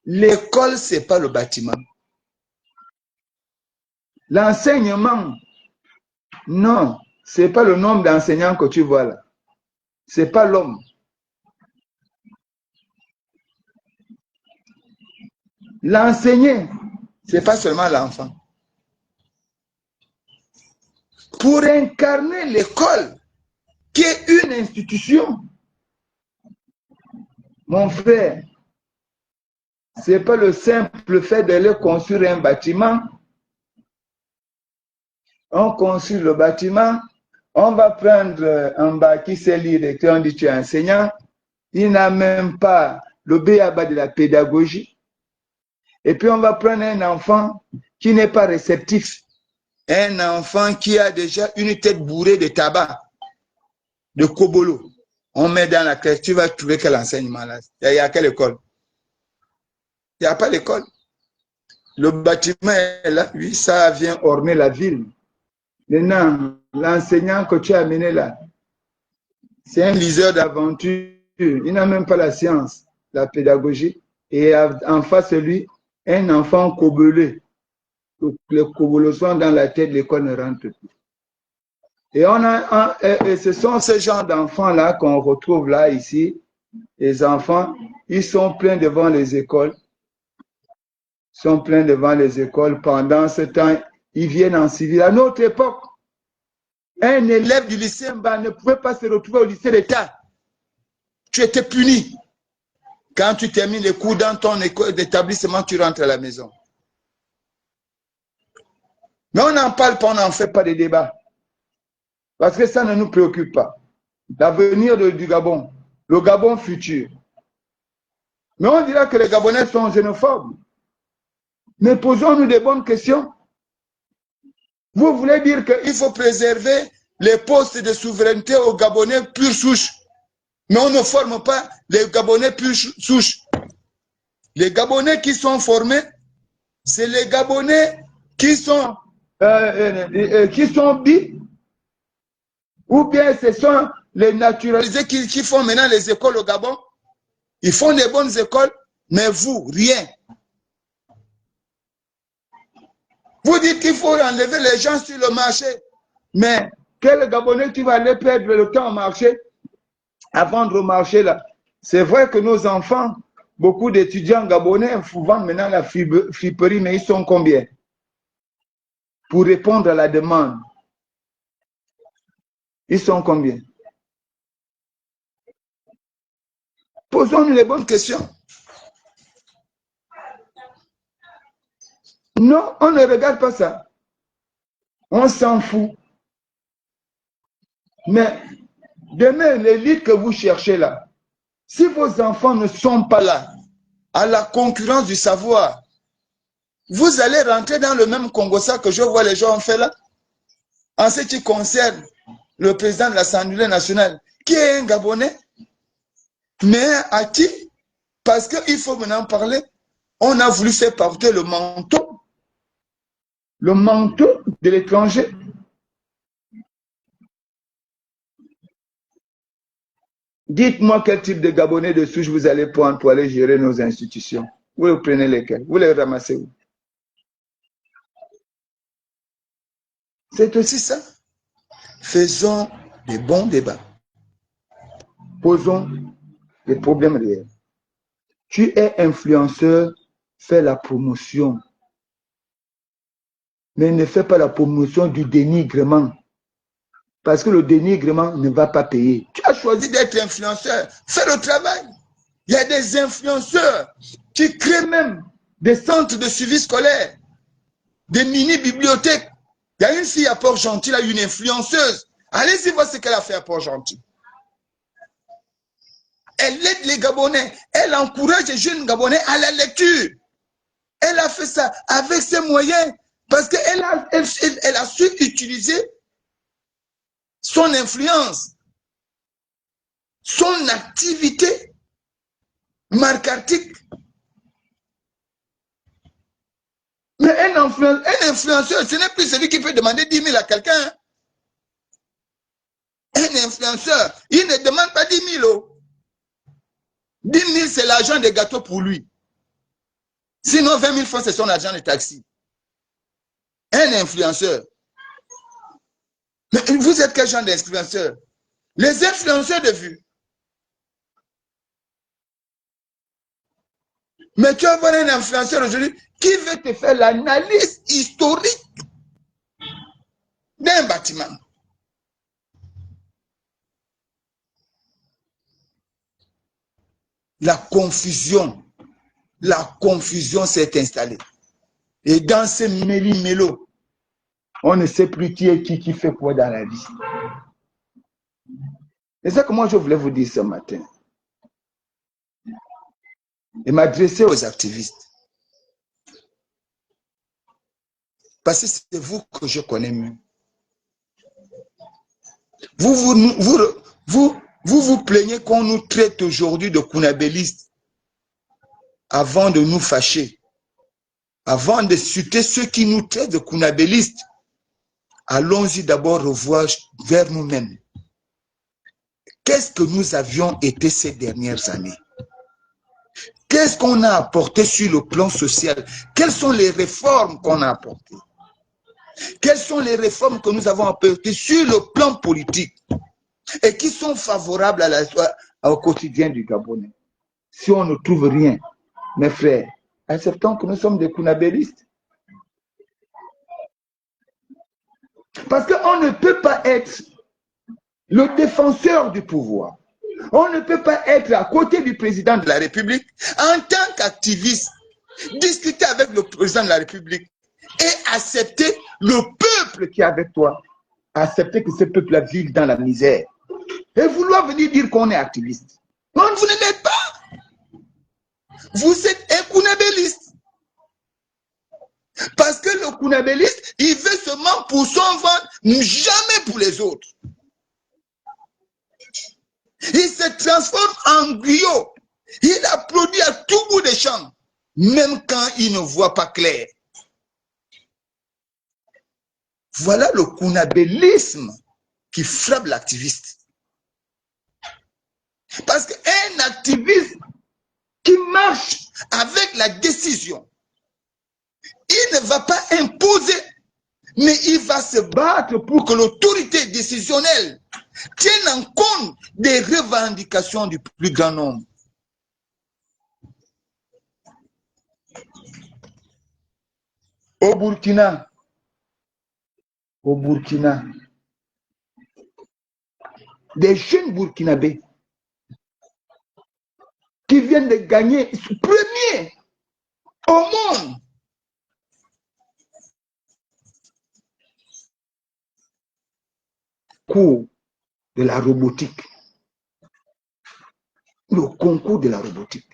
L'école, ce n'est pas le bâtiment. L'enseignement, non, ce n'est pas le nombre d'enseignants que tu vois là. Ce n'est pas l'homme. L'enseigner, ce n'est pas seulement l'enfant. Pour incarner l'école, qui est une institution, mon frère, ce n'est pas le simple fait d'aller construire un bâtiment. On construit le bâtiment, on va prendre un bas qui sait lire et on dit tu es enseignant, il n'a même pas le b.a.-ba de la pédagogie. Et puis on va prendre un enfant qui n'est pas réceptif, un enfant qui a déjà une tête bourrée de tabac, de kobolo. On met dans la classe, tu vas trouver quel enseignement là? Il y a quelle école? Il n'y a pas d'école. Le bâtiment est là, oui, ça vient orner la ville. Maintenant, l'enseignant que tu as amené là, c'est un liseur d'aventure. Il n'a même pas la science, la pédagogie. Et en face de lui, un enfant cobelé. Les cobolos sont dans la tête, l'école ne rentre plus. Et ce sont ces genres d'enfants-là qu'on retrouve là, ici. Les enfants, ils sont pleins devant les écoles. Ils sont pleins devant les écoles. Pendant ce temps, ils viennent en civil. À notre époque, un élève du lycée Mba ne pouvait pas se retrouver au lycée d'État. Tu étais puni. Quand tu termines les cours dans ton établissement, tu rentres à la maison. Mais on n'en parle pas, on n'en fait pas de débat. Parce que ça ne nous préoccupe pas. L'avenir du Gabon, le Gabon futur. Mais on dira que les Gabonais sont xénophobes. Mais posons-nous des bonnes questions. Vous voulez dire qu'il faut préserver les postes de souveraineté aux Gabonais pure souche. Mais on ne forme pas les Gabonais pure souche. Les Gabonais qui sont formés, c'est les Gabonais qui sont bi, ou bien ce sont les naturalisés qui font maintenant les écoles au Gabon. Ils font des bonnes écoles, mais vous, rien. Vous dites qu'il faut enlever les gens sur le marché, mais quel Gabonais tu vas aller perdre le temps au marché, à vendre au marché là? C'est vrai que nos enfants, beaucoup d'étudiants gabonais vendent maintenant la friperie, mais ils sont combien? Pour répondre à la demande. Ils sont combien? Posons-nous les bonnes questions. Non, on ne regarde pas ça. On s'en fout. Mais demain, l'élite que vous cherchez là, si vos enfants ne sont pas là, à la concurrence du savoir, vous allez rentrer dans le même Congo-ça que je vois les gens faire là. En ce qui concerne le président de l'Assemblée nationale, qui est un Gabonais, mais à qui, parce qu'il faut maintenant parler, on a voulu faire porter le manteau de l'étranger. Dites-moi quel type de Gabonais de souche vous allez prendre pour aller gérer nos institutions. Vous prenez lesquels? Vous les ramassez où? C'est aussi ça. Faisons des bons débats. Posons des problèmes réels. Tu es influenceur, fais la promotion. Mais ne fais pas la promotion du dénigrement. Parce que le dénigrement ne va pas payer. Tu as choisi d'être influenceur. Fais le travail. Il y a des influenceurs qui créent même des centres de suivi scolaire, des mini-bibliothèques. Il y a une fille à Port-Gentil, là, une influenceuse. Allez-y voir ce qu'elle a fait à Port-Gentil. Elle aide les Gabonais. Elle encourage les jeunes Gabonais à la lecture. Elle a fait ça avec ses moyens parce qu'elle a su utiliser son influence, son activité marketing. Mais un influenceur, ce n'est plus celui qui peut demander 10 000 à quelqu'un. Un influenceur, il ne demande pas 10 000. 10 000, c'est l'argent des gâteaux pour lui. Sinon, 20 000 francs, c'est son argent de taxi. Un influenceur. Mais vous êtes quel genre d'influenceur? Les influenceurs de vue. Mais tu vas voir un influenceur aujourd'hui qui veut te faire l'analyse historique d'un bâtiment. La confusion s'est installée. Et dans ce méli-mélo, on ne sait plus qui est qui fait quoi dans la vie. C'est ça que moi je voulais vous dire ce matin. Et m'adresser aux activistes. Parce que c'est vous que je connais mieux. Vous plaignez qu'on nous traite aujourd'hui de kunabélistes avant de nous fâcher. Avant de citer ceux qui nous traitent de kunabélistes, allons-y d'abord revoir vers nous-mêmes. Qu'est-ce que nous avions été ces dernières années? Qu'est-ce qu'on a apporté sur le plan social? Quelles sont les réformes qu'on a apportées? Quelles sont les réformes que nous avons apportées sur le plan politique et qui sont favorables au quotidien du Gabonais? Si on ne trouve rien, mes frères, acceptons que nous sommes des kunabélistes. Parce qu'on ne peut pas être le défenseur du pouvoir. On ne peut pas être à côté du président de la République en tant qu'activiste, discuter avec le président de la République et accepter le peuple qui est avec toi, accepter que ce peuple-là vive dans la misère et vouloir venir dire qu'on est activiste. Non, vous ne l'êtes pas. Vous êtes un kunabéliste. Parce que le kunabéliste, il veut seulement pour son ventre, jamais pour les autres. Il se transforme en griot. Il applaudit à tout bout des champs, même quand il ne voit pas clair. Voilà le kunabélisme qui frappe l'activiste. Parce qu'un activiste qui marche avec la décision, il ne va pas imposer, mais il va se battre pour que l'autorité décisionnelle tienne en compte des revendications du plus grand nombre. Au Burkina, des jeunes Burkinabés qui viennent de gagner premier au monde. Cours de la robotique. Le concours de la robotique.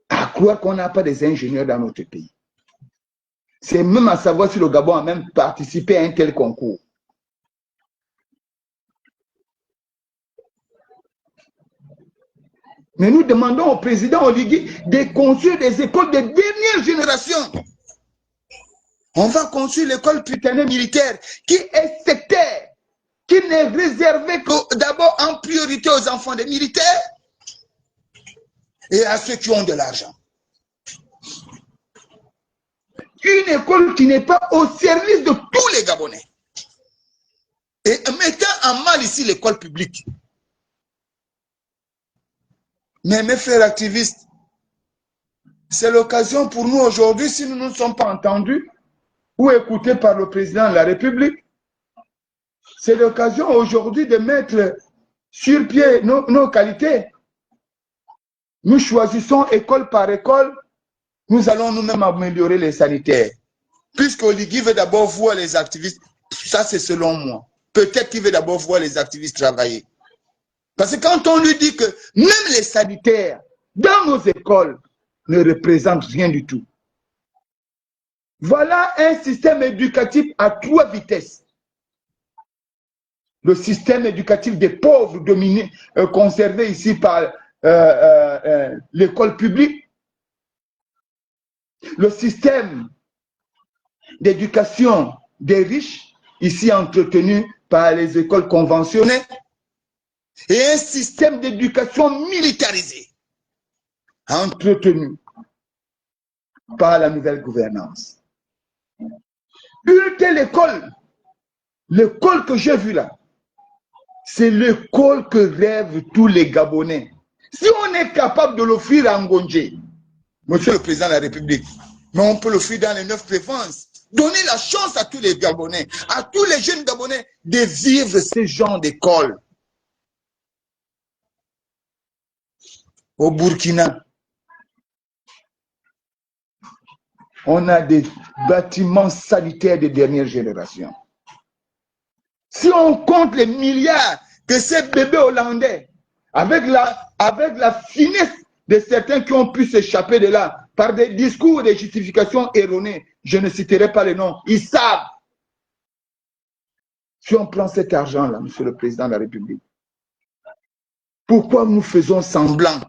À croire qu'on n'a pas des ingénieurs dans notre pays. C'est même à savoir si le Gabon a même participé à un tel concours. Mais nous demandons au président Oligui de construire des écoles de dernière génération. On va construire l'école prytanée militaire qui est sectaire, qui n'est réservé que d'abord en priorité aux enfants des militaires et à ceux qui ont de l'argent. Une école qui n'est pas au service de tous les Gabonais. Et mettant en mal ici l'école publique. Mais mes frères activistes, c'est l'occasion pour nous aujourd'hui, si nous ne sommes pas entendus ou écoutés par le président de la République, c'est l'occasion aujourd'hui de mettre sur pied nos qualités. Nous choisissons école par école, nous allons nous-mêmes améliorer les sanitaires. Puisque Oligui veut d'abord voir les activistes, ça c'est selon moi. Peut-être qu'il veut d'abord voir les activistes travailler. Parce que quand on lui dit que même les sanitaires dans nos écoles ne représentent rien du tout. Voilà un système éducatif à 3 vitesses. Le système éducatif des pauvres dominé, conservé ici par l'école publique. Le système d'éducation des riches, ici entretenu par les écoles conventionnelles. Et un système d'éducation militarisé, entretenu par la nouvelle gouvernance. Une telle école, l'école que j'ai vue là, c'est l'école que rêvent tous les Gabonais. Si on est capable de l'offrir à Ngonje, Monsieur le Président de la République, mais on peut l'offrir dans les 9 provinces. Donner la chance à tous les Gabonais, à tous les jeunes Gabonais de vivre ce genre d'école. Au Burkina, on a des bâtiments sanitaires de dernière génération. Si on compte les milliards que ces bébés hollandais, avec la finesse de certains qui ont pu s'échapper de là, par des discours et des justifications erronées, je ne citerai pas les noms, ils savent. Si on prend cet argent-là, Monsieur le Président de la République, pourquoi nous faisons semblant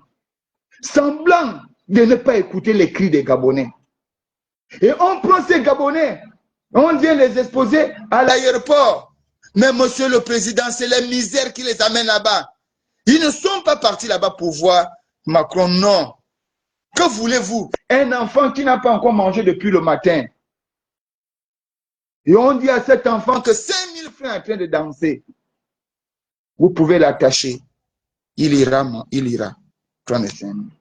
de ne pas écouter les cris des Gabonais? Et on prend ces Gabonais, on vient les exposer à l'aéroport. Mais Monsieur le Président, c'est la misère qui les amène là-bas. Ils ne sont pas partis là-bas pour voir Macron, non. Que voulez-vous? Un enfant qui n'a pas encore mangé depuis le matin. Et on dit à cet enfant que 5000 francs en train de danser. Vous pouvez l'attacher. Il ira, il ira. Prenez 5000.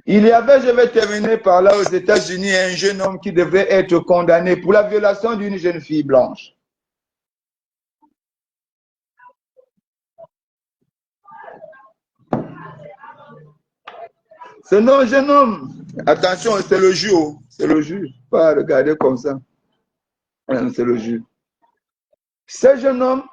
Il y avait, je vais terminer par là, aux États-Unis, un jeune homme qui devrait être condamné pour la violation d'une jeune fille blanche. Ce jeune homme, attention, c'est le juge, c'est le juge, pas regarder comme ça. C'est le juge. Ce jeune homme,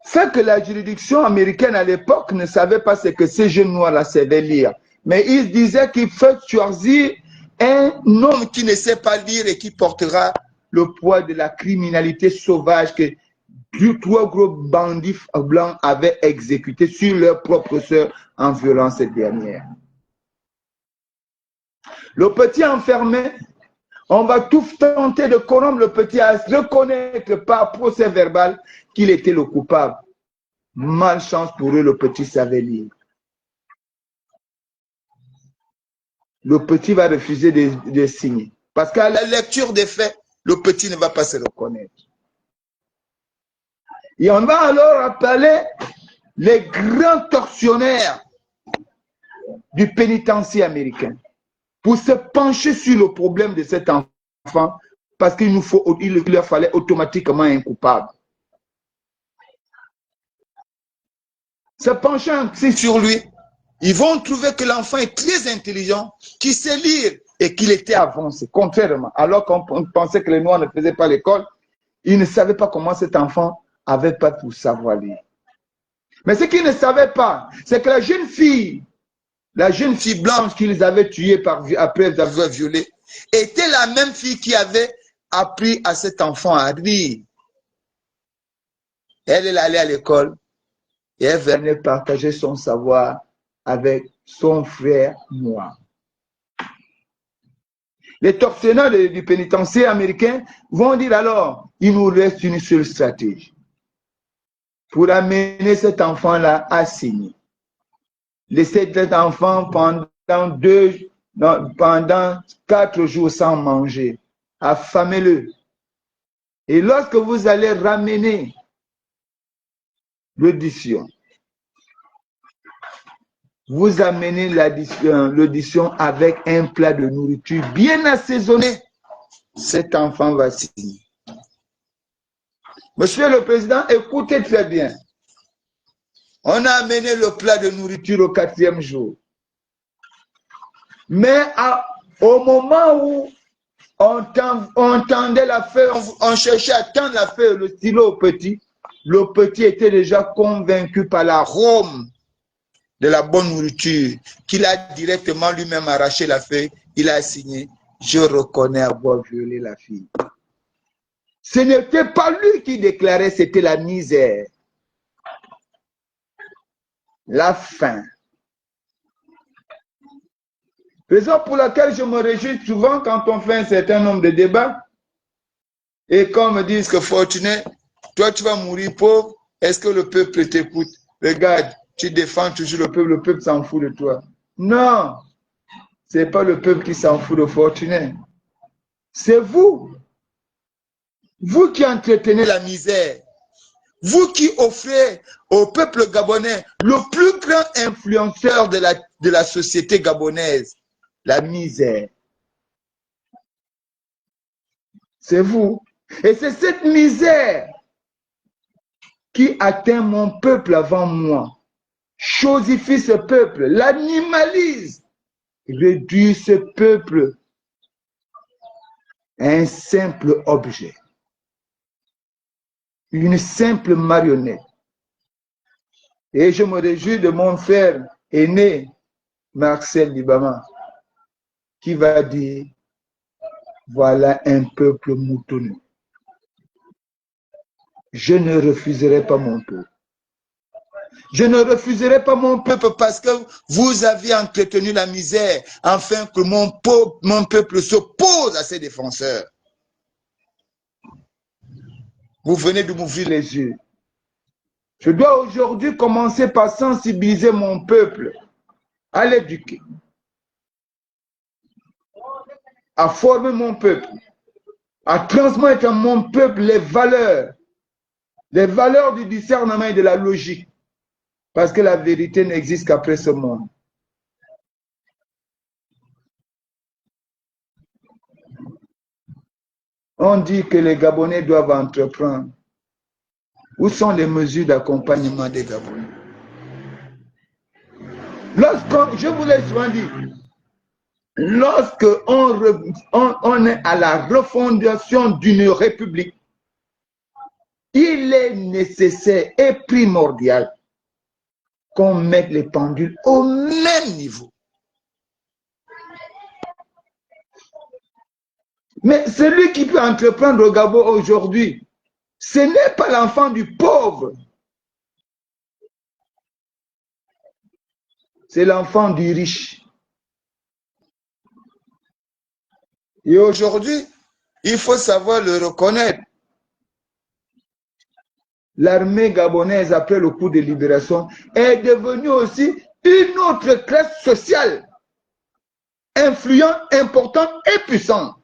ce que la juridiction américaine à l'époque ne savait pas, c'est que ces jeunes noirs-là savaient lire. Mais ils disaient qu'il faut choisir un homme qui ne sait pas lire et qui portera le poids de la criminalité sauvage que 3 gros bandits blancs avaient exécuté sur leur propre sœur en violant cette dernière. Le petit enfermé, on va tout tenter de corrompre le petit à reconnaître par procès verbal qu'il était le coupable. Malchance pour eux, le petit savait lire. Le petit va refuser de signer. Parce qu'à la lecture des faits, le petit ne va pas se reconnaître. Et on va alors appeler les grands tortionnaires du pénitencier américain pour se pencher sur le problème de cet enfant parce qu'il leur fallait automatiquement un coupable. Se penchant sur lui, ils vont trouver que l'enfant est très intelligent, qu'il sait lire et qu'il était avancé, contrairement. Alors qu'on pensait que les Noirs ne faisaient pas l'école, ils ne savaient pas comment cet enfant avait pas pour savoir lire. Mais ce qu'ils ne savaient pas, c'est que la jeune fille blanche qu'ils avaient tuée après les avoir violée, était la même fille qui avait appris à cet enfant à lire. Elle allait à l'école et elle venait partager son savoir avec son frère noir. Les tortionnaires du pénitencier américain vont dire alors, il nous reste une seule stratégie pour amener cet enfant-là à signer. Laissez cet enfant pendant 4 jours sans manger. Affamez-le. Et lorsque vous allez ramener l'audition, vous amenez l'audition avec un plat de nourriture bien assaisonné. Cet enfant va signer. Monsieur le Président, écoutez très bien. On a amené le plat de nourriture au 4e jour. Mais au moment où on tendait la feuille, on cherchait à tendre la feuille, le stylo au petit, le petit était déjà convaincu par l'arôme de la bonne nourriture, qu'il a directement lui-même arraché la feuille, il a signé, je reconnais avoir violé la fille. Ce n'était pas lui qui déclarait, c'était la misère, la faim. Raison pour laquelle je me réjouis souvent quand on fait un certain nombre de débats et qu'on me dise que Fortuné, toi tu vas mourir pauvre, est-ce que le peuple t'écoute? Regarde, tu défends toujours le peuple s'en fout de toi. Non, ce n'est pas le peuple qui s'en fout de Fortuné. C'est vous. Vous qui entretenez la misère. Vous qui offrez au peuple gabonais le plus grand influenceur de la société gabonaise, la misère. C'est vous. Et c'est cette misère qui atteint mon peuple avant moi. Chosifie ce peuple, l'animalise, réduit ce peuple à un simple objet, une simple marionnette. Et je me réjouis de mon frère aîné, Marcel Libama, qui va dire, voilà un peuple moutonneux. Je ne refuserai pas mon peuple. Je ne refuserai pas mon peuple parce que vous avez entretenu la misère, afin que mon peuple s'oppose à ses défenseurs. Vous venez de m'ouvrir les yeux. Je dois aujourd'hui commencer par sensibiliser mon peuple, à l'éduquer, à former mon peuple, à transmettre à mon peuple les valeurs du discernement et de la logique. Parce que la vérité n'existe qu'après ce monde. On dit que les Gabonais doivent entreprendre. Où sont les mesures d'accompagnement des Gabonais? Je vous l'ai souvent dit, lorsque on est à la refondation d'une république, il est nécessaire et primordial qu'on mette les pendules au même niveau. Mais celui qui peut entreprendre au Gabon aujourd'hui, ce n'est pas l'enfant du pauvre. C'est l'enfant du riche. Et aujourd'hui, il faut savoir le reconnaître. L'armée gabonaise, après le coup de libération, est devenue aussi une autre classe sociale, influente, importante et puissante.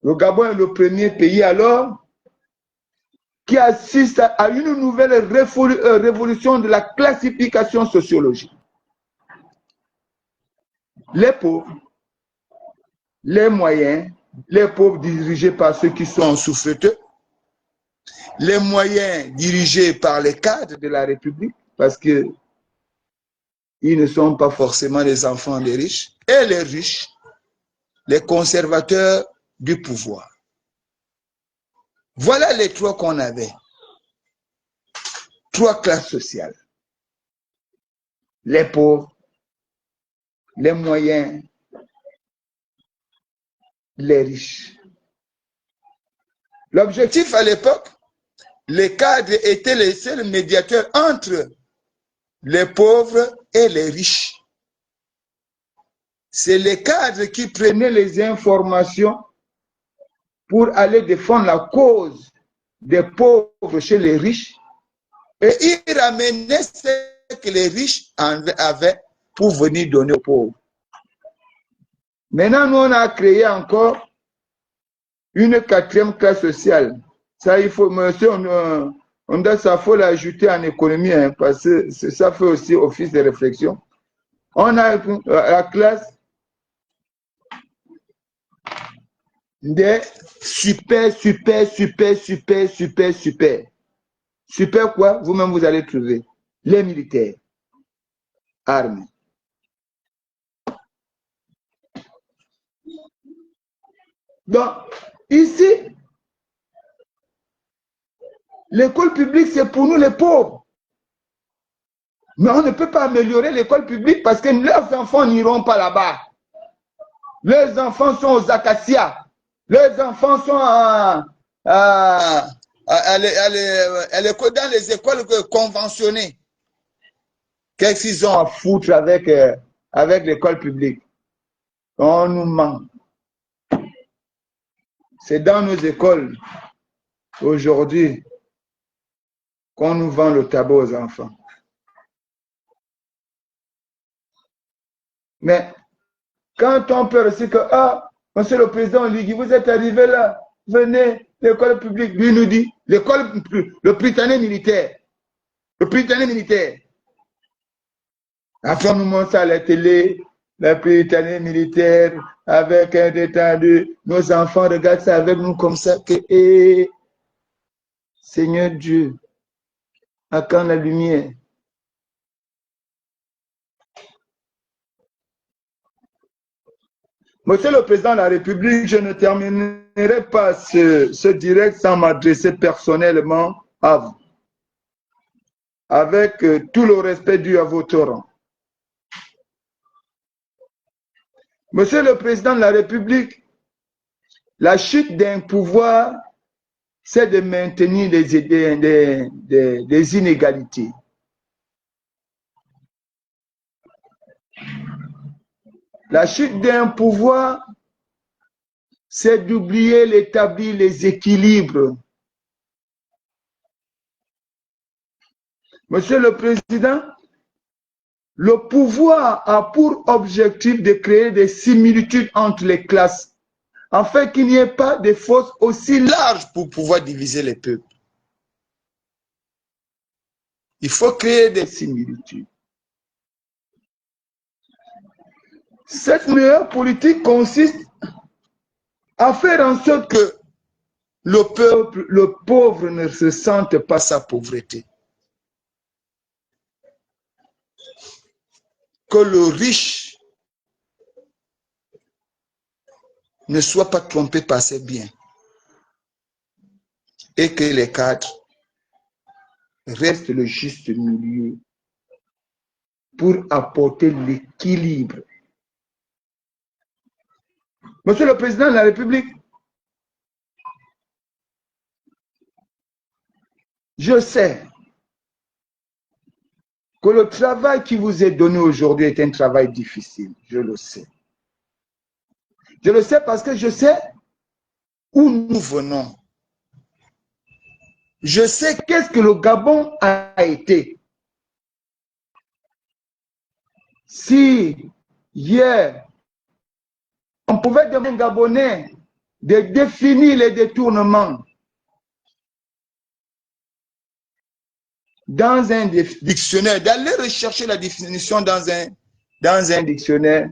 Le Gabon est le premier pays alors qui assiste à une nouvelle révolution de la classification sociologique. Les pauvres, les moyens, les pauvres dirigés par ceux qui sont en souffreteux, les moyens dirigés par les cadres de la République, parce que ils ne sont pas forcément les enfants des riches, et les riches, les conservateurs du pouvoir. Voilà les trois qu'on avait. Trois classes sociales. Les pauvres, les moyens, les riches. L'objectif à l'époque, les cadres étaient les seuls médiateurs entre les pauvres et les riches. c'est les cadres qui prenaient les informations pour aller défendre la cause des pauvres chez les riches et ils ramenaient ce que les riches avaient pour venir donner aux pauvres. Maintenant, nous, on a créé encore une 4e classe sociale. Ça, il faut, monsieur, ça faut l'ajouter en économie, hein, parce que ça fait aussi office de réflexion. On a la classe des super. Super quoi? Vous-même, vous allez trouver. Les militaires, armés. Donc, ici, l'école publique, c'est pour nous les pauvres. Mais on ne peut pas améliorer l'école publique parce que leurs enfants n'iront pas là-bas. Leurs enfants sont aux acacias. Leurs enfants sont dans les écoles conventionnées. Qu'est-ce qu'ils ont à foutre avec l'école publique? On nous ment. C'est dans nos écoles, aujourd'hui, qu'on nous vend le tabac aux enfants. Mais quand on peut aussi que, monsieur le président Ligui, vous êtes arrivé là, venez, l'école publique, lui nous dit, le Britannique militaire, Après, on nous montre ça à la télé, le Britannique militaire, avec un détendu, nos enfants regardent ça avec nous comme ça, que, Seigneur Dieu, à quand la lumière? Monsieur le Président de la République, je ne terminerai pas ce direct sans m'adresser personnellement à vous, avec tout le respect dû à votre rang. Monsieur le Président de la République, la chute d'un pouvoir, c'est de maintenir des inégalités. La chute d'un pouvoir, c'est d'oublier d'établir les équilibres. Monsieur le Président, le pouvoir a pour objectif de créer des similitudes entre les classes, afin qu'il n'y ait pas de fosses aussi larges pour pouvoir diviser les peuples. Il faut créer des similitudes. Cette meilleure politique consiste à faire en sorte que le pauvre ne se sente pas sa pauvreté. Que le riche ne soit pas trompé par ses biens. Et que les cadres restent le juste milieu pour apporter l'équilibre. Monsieur le Président de la République, je sais que le travail qui vous est donné aujourd'hui est un travail difficile. Je le sais. Je le sais parce que je sais où nous venons. Je sais qu'est-ce que le Gabon a été. Si hier, on pouvait demander aux Gabonais de définir les détournements dans un dictionnaire, d'aller rechercher la définition dans un dictionnaire,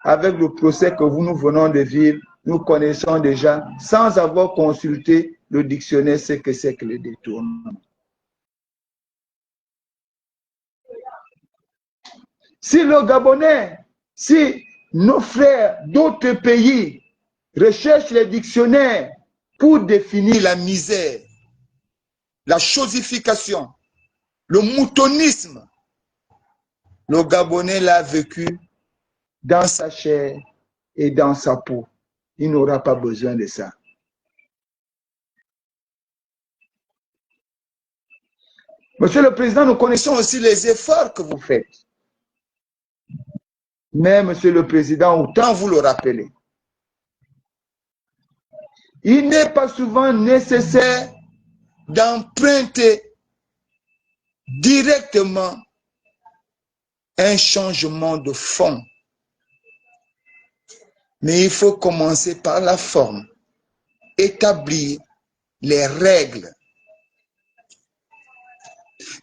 avec le procès que nous venons de vivre, nous connaissons déjà, sans avoir consulté le dictionnaire, ce que c'est que le détournement. Si le Gabonais, si nos frères d'autres pays recherchent les dictionnaires pour définir la misère, la chosification, le moutonisme, le Gabonais l'a vécu dans sa chair et dans sa peau. Il n'aura pas besoin de ça. Monsieur le Président, nous connaissons aussi les efforts que vous faites. Mais, Monsieur le Président, autant vous le rappeler, il n'est pas souvent nécessaire d'emprunter directement un changement de fond. Mais il faut commencer par la forme, établir les règles.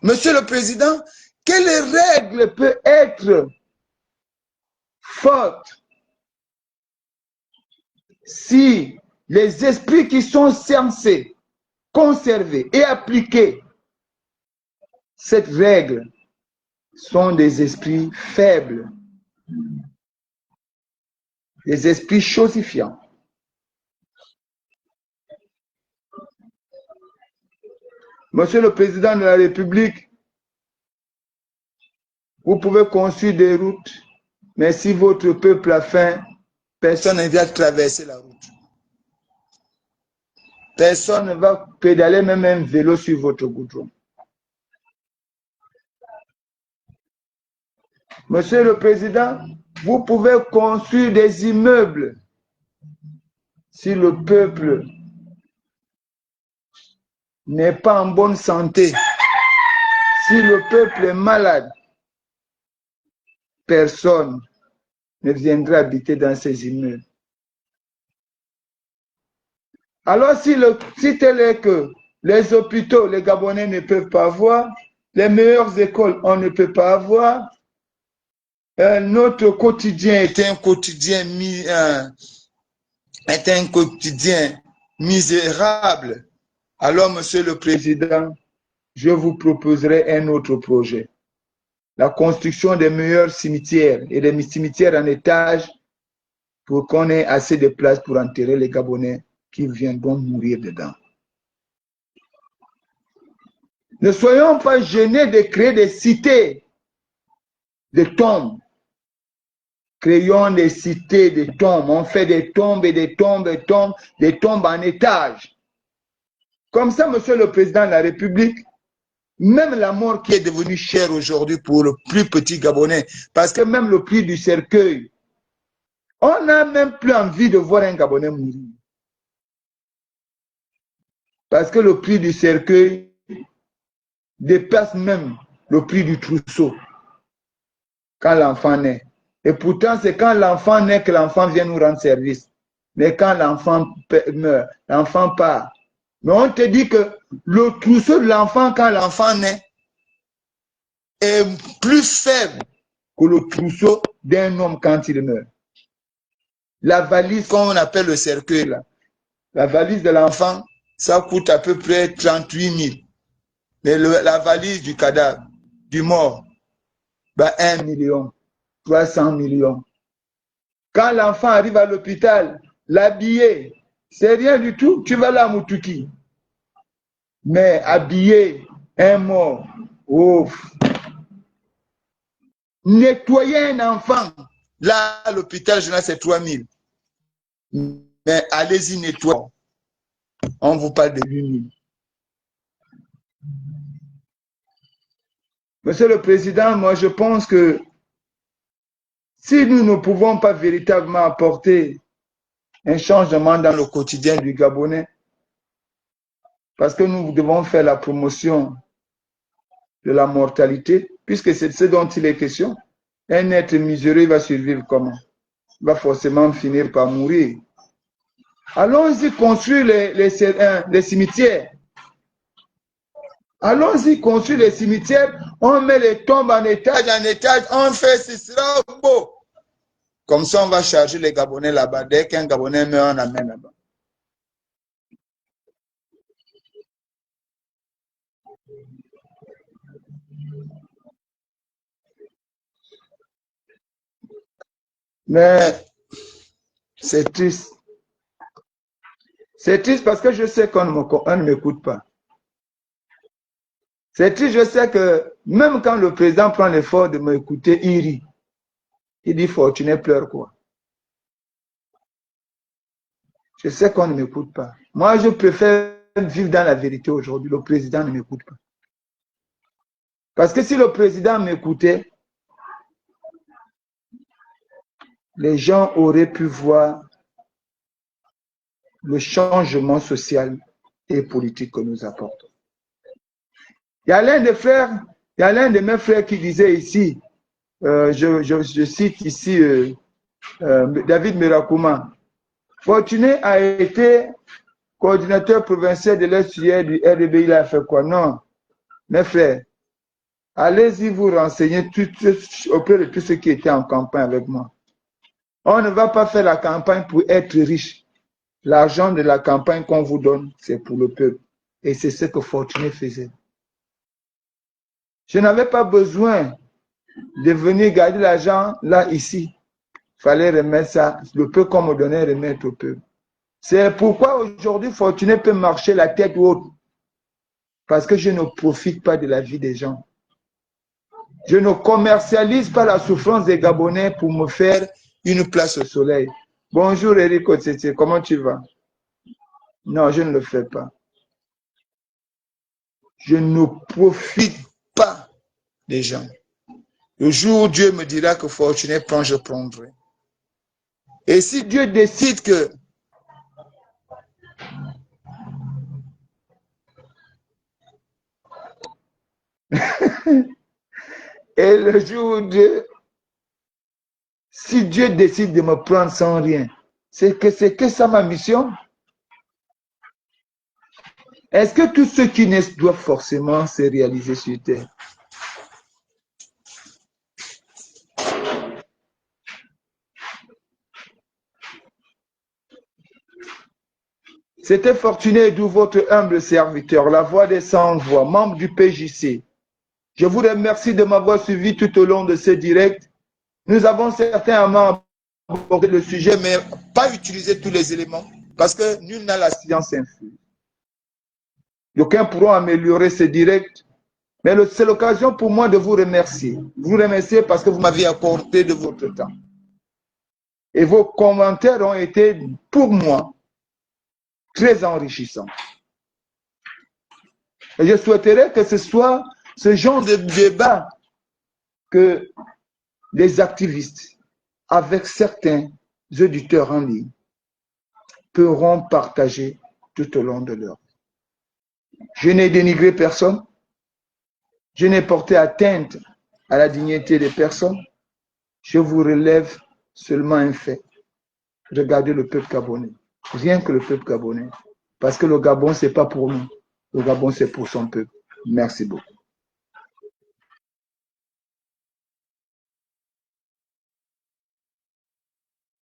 Monsieur le Président, quelles règles peuvent être fortes si les esprits qui sont censés conserver et appliquer cette règle sont des esprits faibles, des esprits chosifiants. Monsieur le Président de la République, vous pouvez construire des routes, mais si votre peuple a faim, personne ne vient traverser la route. Personne ne va pédaler même un vélo sur votre goudron. Monsieur le Président, vous pouvez construire des immeubles si le peuple n'est pas en bonne santé, si le peuple est malade, personne ne viendra habiter dans ces immeubles. Alors si tel est que les hôpitaux, les Gabonais ne peuvent pas avoir, les meilleures écoles, on ne peut pas avoir, notre quotidien est un quotidien misérable. Alors, Monsieur le Président, je vous proposerai un autre projet. La construction des meilleurs cimetières et des cimetières en étage pour qu'on ait assez de place pour enterrer les Gabonais qui viendront mourir dedans. Ne soyons pas gênés de créer des cités de tombes. Créons des cités de tombes. On fait des tombes et des tombes et tombes, des tombes en étage. Comme ça, Monsieur le Président de la République, même la mort qui est devenue chère aujourd'hui pour le plus petit Gabonais, parce que même le prix du cercueil, on n'a même plus envie de voir un Gabonais mourir. Parce que le prix du cercueil dépasse même le prix du trousseau quand l'enfant naît. Et pourtant, c'est quand l'enfant naît que l'enfant vient nous rendre service. Mais quand l'enfant meurt, l'enfant part. Mais on te dit que le trousseau de l'enfant quand l'enfant naît est plus faible que le trousseau d'un homme quand il meurt. La valise, comme on appelle le cercueil, là, la valise de l'enfant, ça coûte à peu près 38 000. Mais la valise du cadavre, du mort, 1 million, 300 millions. Quand l'enfant arrive à l'hôpital, l'habiller, c'est rien du tout, tu vas là à Moutouki. Mais habiller un mort, ouf. Nettoyer un enfant, là à l'hôpital, c'est 3 000. Mais allez-y nettoyer. On vous parle de 8 000. Monsieur le Président, moi je pense que si nous ne pouvons pas véritablement apporter un changement dans le quotidien du Gabonais, parce que nous devons faire la promotion de la mortalité, puisque c'est ce dont il est question, un être miséreux va survivre comment? Il va forcément finir par mourir. Allons-y construire les cimetières. Allons-y construire les cimetières, on met les tombes en étage, on fait, ce sera beau. Comme ça, on va charger les Gabonais là-bas. Dès qu'un Gabonais meurt, on amène là-bas. Mais c'est triste. C'est triste parce que je sais qu'on ne m'écoute pas. C'est triste, je sais que même quand le président prend l'effort de m'écouter, il rit. Il dit Fortuné pleure quoi. Je sais qu'on ne m'écoute pas. Moi, je préfère vivre dans la vérité aujourd'hui. Le président ne m'écoute pas. Parce que si le président m'écoutait, les gens auraient pu voir le changement social et politique que nous apportons. Il y a l'un des frères, il y a l'un de mes frères qui disait ici, je cite ici David Mirakouma, Fortuné a été coordinateur provincial de l'Est-Hier du RDB, il a fait quoi? Non, mes frères, allez-y vous renseigner auprès de tous ceux qui étaient en campagne avec moi. On ne va pas faire la campagne pour être riche. L'argent de la campagne qu'on vous donne, c'est pour le peuple. Et c'est ce que Fortuné faisait. Je n'avais pas besoin de venir garder l'argent là, ici. Il fallait remettre ça. Le peu qu'on me donnait, remettre au peuple. C'est pourquoi aujourd'hui, Fortuné peut marcher la tête haute. Parce que je ne profite pas de la vie des gens. Je ne commercialise pas la souffrance des Gabonais pour me faire une place au soleil. Bonjour Eric Otsetse, comment tu vas? Non, je ne le fais pas. Je ne profite pas des gens. Le jour où Dieu me dira que Fortuné prend, je prendrai. Et si Dieu décide que et le jour où si Dieu décide de me prendre sans rien, c'est que ça ma mission. Est-ce que tous ceux qui naissent doivent forcément se réaliser sur terre? C'était Fortuné, d'où votre humble serviteur, la voix des sans-voix, membre du PJC. Je vous remercie de m'avoir suivi tout au long de ce direct. Nous avons certainement abordé le sujet, mais pas utilisé tous les éléments, parce que nul n'a la science infuse. D'aucuns pourront améliorer ce direct, mais c'est l'occasion pour moi de vous remercier. Vous remercier parce que vous m'avez accordé de votre temps. Et vos commentaires ont été, pour moi, très enrichissants. Et je souhaiterais que ce soit ce genre de débat que les activistes, avec certains auditeurs en ligne, pourront partager tout au long de leur vie. Je n'ai dénigré personne, je n'ai porté atteinte à la dignité des personnes, je vous relève seulement un fait. Regardez le peuple gabonais, rien que le peuple gabonais, parce que le Gabon, ce n'est pas pour nous, le Gabon, c'est pour son peuple. Merci beaucoup.